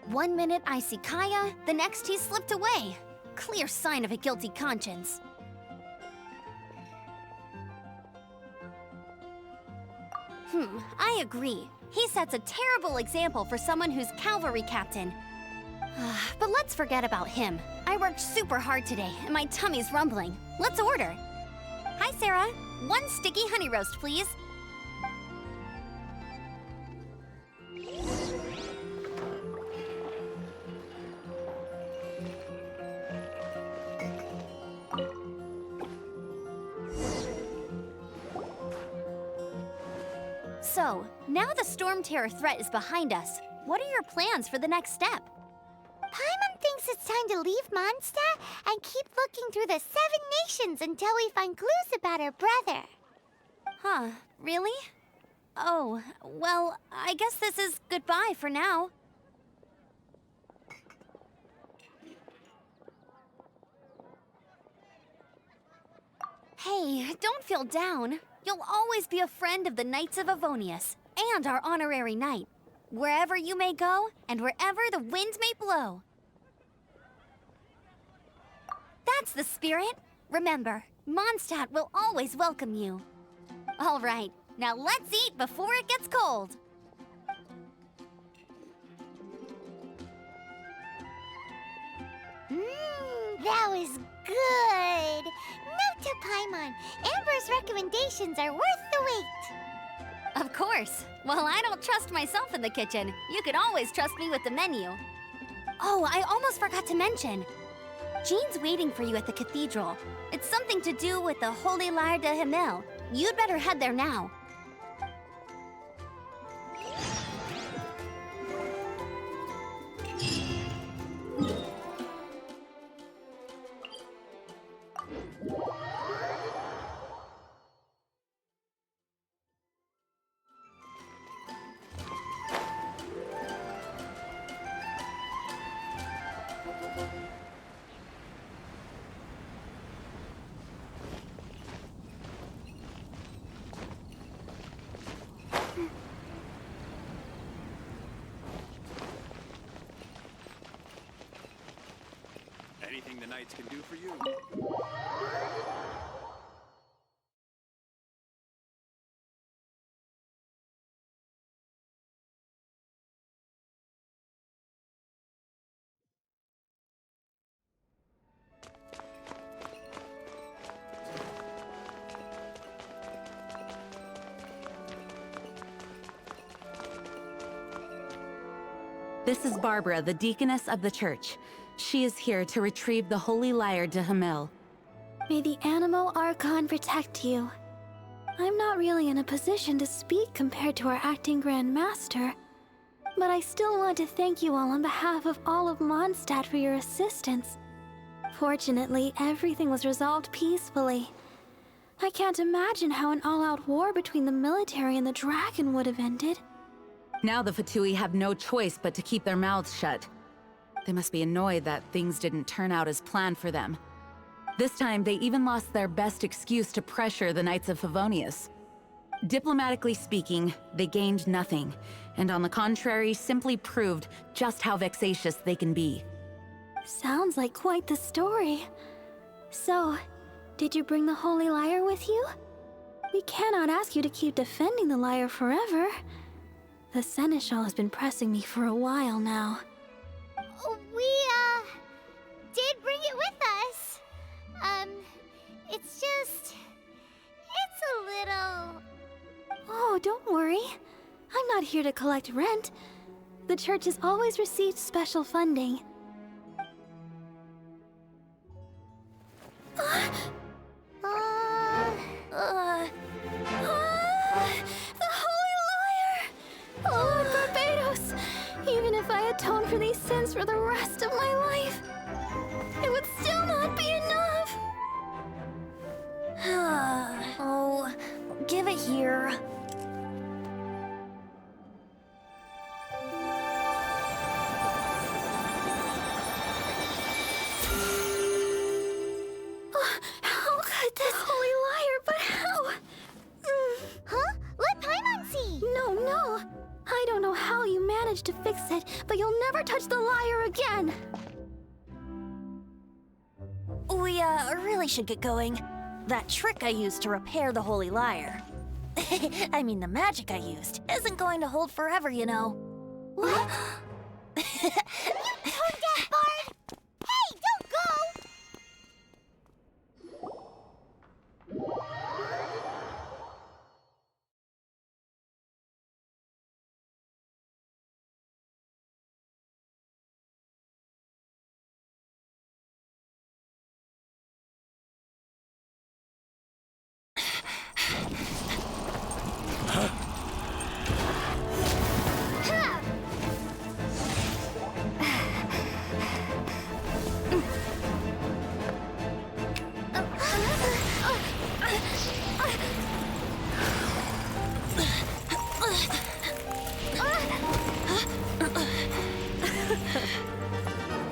One minute I see Kaya, the next he slipped away. Clear sign of a guilty conscience. I agree. He sets a terrible example for someone who's cavalry captain. But let's forget about him. I worked super hard today, and my tummy's rumbling. Let's order. Hi, Sarah. 1 sticky honey roast, please. So, now the Storm Terror threat is behind us. What are your plans for the next step? Paimon thinks it's time to leave Mondstadt and keep looking through the 7 nations until we find clues about her brother. Huh, really? Oh, well, I guess this is goodbye for now. Hey, don't feel down. You'll always be a friend of the Knights of Avonius, and our honorary knight. Wherever you may go, and wherever the wind may blow. That's the spirit. Remember, Mondstadt will always welcome you. All right, now let's eat before it gets cold. That was good. Note to Paimon, Amber's recommendations are worth the wait. Of course. Well, I don't trust myself in the kitchen. You can always trust me with the menu. Oh, I almost forgot to mention. Jean's waiting for you at the cathedral. It's something to do with the Holy Lyre de Himmel. You'd better head there now. Anything the Knights can do for you? This is Barbara, the deaconess of the church. She is here to retrieve the Holy Lyre de Himmel. May the Animo Archon protect you. I'm not really in a position to speak compared to our acting Grand Master, but I still want to thank you all on behalf of all of Mondstadt for your assistance. Fortunately, everything was resolved peacefully. I can't imagine how an all-out war between the military and the dragon would have ended. Now the Fatui have no choice but to keep their mouths shut. They must be annoyed that things didn't turn out as planned for them. This time, they even lost their best excuse to pressure the Knights of Favonius. Diplomatically speaking, they gained nothing, and on the contrary, simply proved just how vexatious they can be. Sounds like quite the story. So, did you bring the Holy Lyre with you? We cannot ask you to keep defending the lyre forever. The Seneschal has been pressing me for a while now. We, did bring it with us. It's just... it's a little... Oh, don't worry. I'm not here to collect rent. The church has always received special funding. The Holy Lyre! Lord Barbados! Even if I atone for these sins for the rest of my life, it would still not be enough! Oh, Give it here. How could this holy liar, but how? Huh? Let Paimon see! No. I don't know how you managed to fix it, but you'll never touch the lyre again. We, really should get going. That trick I used to repair the holy lyre. I mean, the magic I used isn't going to hold forever, you know. What? You tone-deaf bard! Hey, don't go!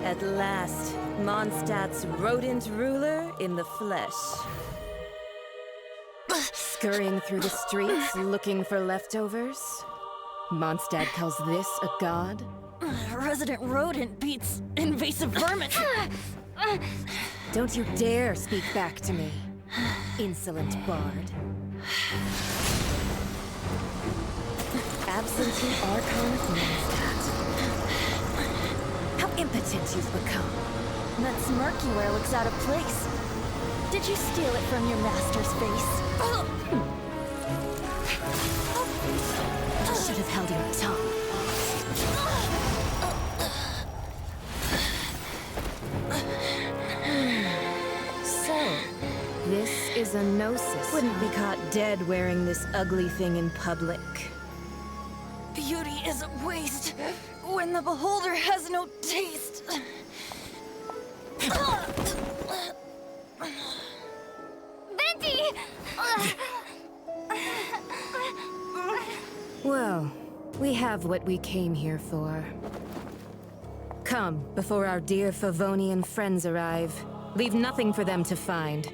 At last, Mondstadt's rodent ruler in the flesh. Scurrying through the streets looking for leftovers? Mondstadt calls this a god? Resident rodent beats invasive vermin. Don't you dare speak back to me, insolent bard. Absentee Archon of Mondstadt. How impotent you've become. That smirk you wear looks out of place. Did you steal it from your master's face? You should have held your tongue. So, this is a gnosis. Wouldn't be caught dead wearing this ugly thing in public. Beauty is a waste when the beholder has no taste. Venti! Well, we have what we came here for. Come, before our dear Favonian friends arrive. Leave nothing for them to find.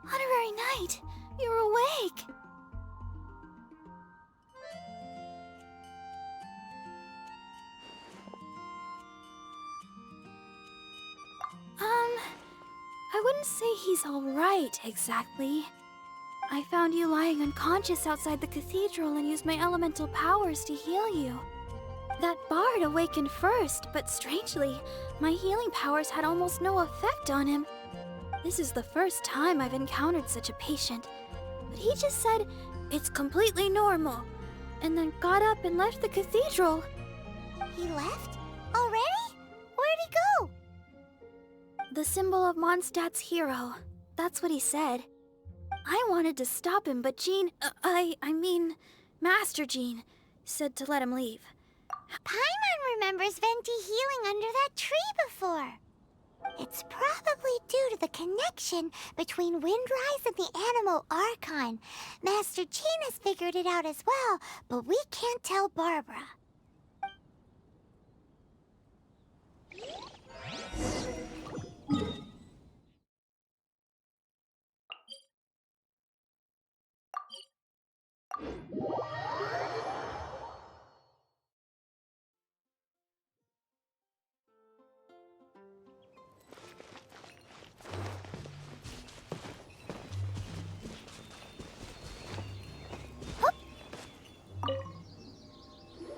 Honorary Knight, you're awake. I wouldn't say he's all right, exactly. I found you lying unconscious outside the cathedral and used my elemental powers to heal you. That bard awakened first, but strangely, my healing powers had almost no effect on him. This is the first time I've encountered such a patient, but he just said, "It's completely normal," and then got up and left the cathedral. He left? Already? Where'd he go? The symbol of Mondstadt's hero. That's what he said. I wanted to stop him, but Jean, I mean, Master Jean, said to let him leave. Paimon remembers Venti healing under that tree before. It's probably due to the connection between Windrise and the Animal Archon. Master Jean has figured it out as well, but we can't tell Barbara.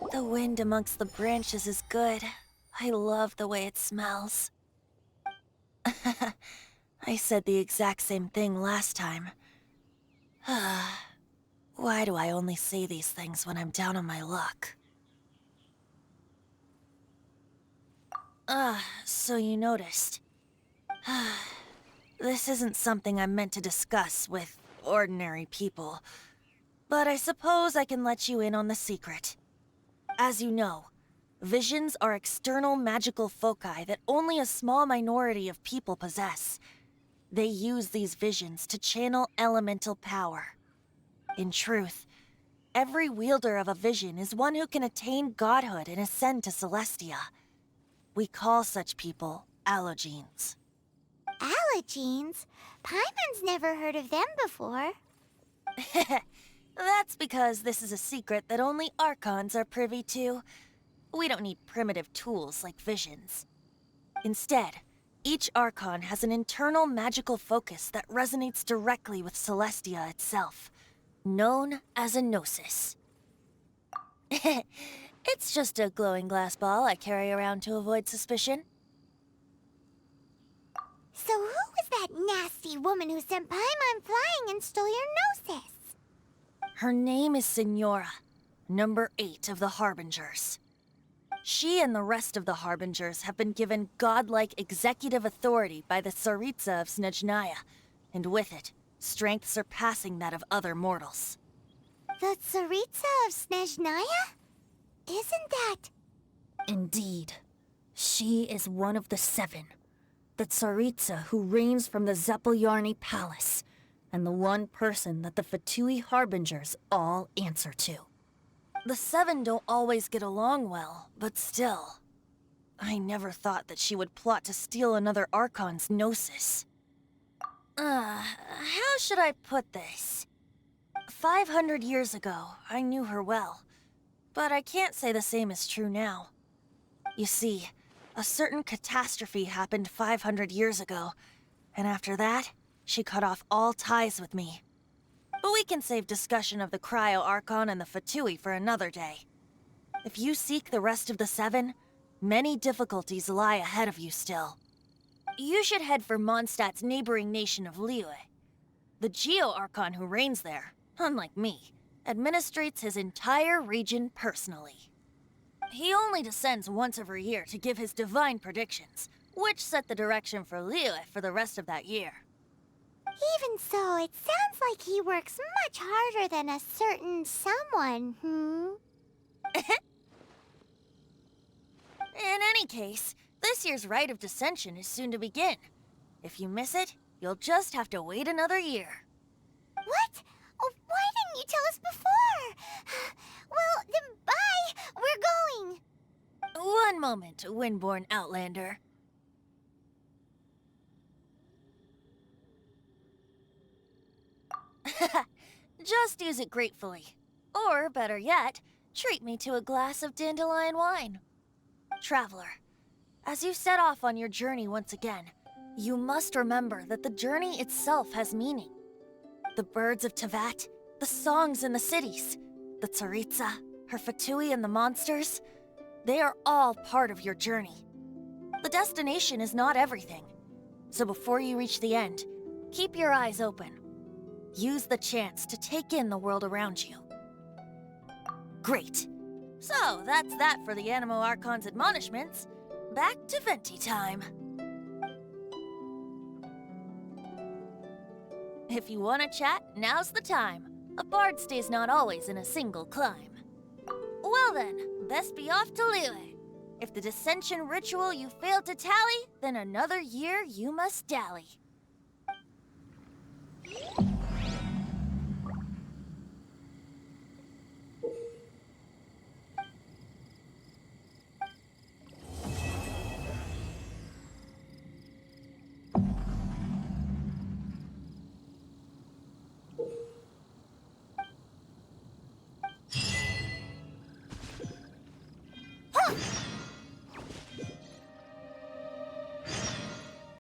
The wind amongst the branches is good. I love the way it smells. I said the exact same thing last time. Why do I only say these things when I'm down on my luck? So you noticed. This isn't something I'm meant to discuss with ordinary people, but I suppose I can let you in on the secret. As you know, visions are external magical foci that only a small minority of people possess. They use these visions to channel elemental power. In truth, every wielder of a vision is one who can attain godhood and ascend to Celestia. We call such people allogenes. Allogenes? Paimon's never heard of them before. That's because this is a secret that only Archons are privy to. We don't need primitive tools like visions. Instead, each Archon has an internal magical focus that resonates directly with Celestia itself, known as a gnosis. It's just a glowing glass ball I carry around to avoid suspicion. So who was that nasty woman who sent Paimon flying and stole your gnosis? Her name is Signora, number 8 of the Harbingers. She and the rest of the Harbingers have been given godlike executive authority by the Tsaritsa of Snezhnaya, and with it, strength surpassing that of other mortals. The Tsaritsa of Snezhnaya? Isn't that... Indeed. She is one of the 7. The Tsaritsa who reigns from the Zeppeljorny Palace, and the one person that the Fatui Harbingers all answer to. The 7 don't always get along well, but still. I never thought that she would plot to steal another Archon's gnosis. How should I put this? 500 years ago, I knew her well, but I can't say the same is true now. You see, a certain catastrophe happened 500 years ago, and after that, she cut off all ties with me. But we can save discussion of the Cryo-Archon and the Fatui for another day. If you seek the rest of the 7, many difficulties lie ahead of you still. You should head for Mondstadt's neighboring nation of Liyue. The Geo-Archon who reigns there, unlike me, administrates his entire region personally. He only descends once every year to give his divine predictions, which set the direction for Liyue for the rest of that year. Even so, it sounds like he works much harder than a certain someone, In any case, this year's Rite of Descension is soon to begin. If you miss it, you'll just have to wait another year. What? Oh, why didn't you tell us before? Well, then bye! We're going! One moment, Windborn Outlander. Just use it gratefully. Or, better yet, treat me to a glass of dandelion wine. Traveler, as you set off on your journey once again, you must remember that the journey itself has meaning. The birds of Tevat, the songs in the cities, the Tsaritsa, her Fatui and the monsters, they are all part of your journey. The destination is not everything. So before you reach the end, keep your eyes open. Use the chance to take in the world around you. Great. So, that's that for the Animo Archon's admonishments. Back to Venti time. If you want to chat, now's the time. A bard stays not always in a single clime. Well then, best be off to Liyue. If the dissension ritual you failed to tally, then another year you must dally.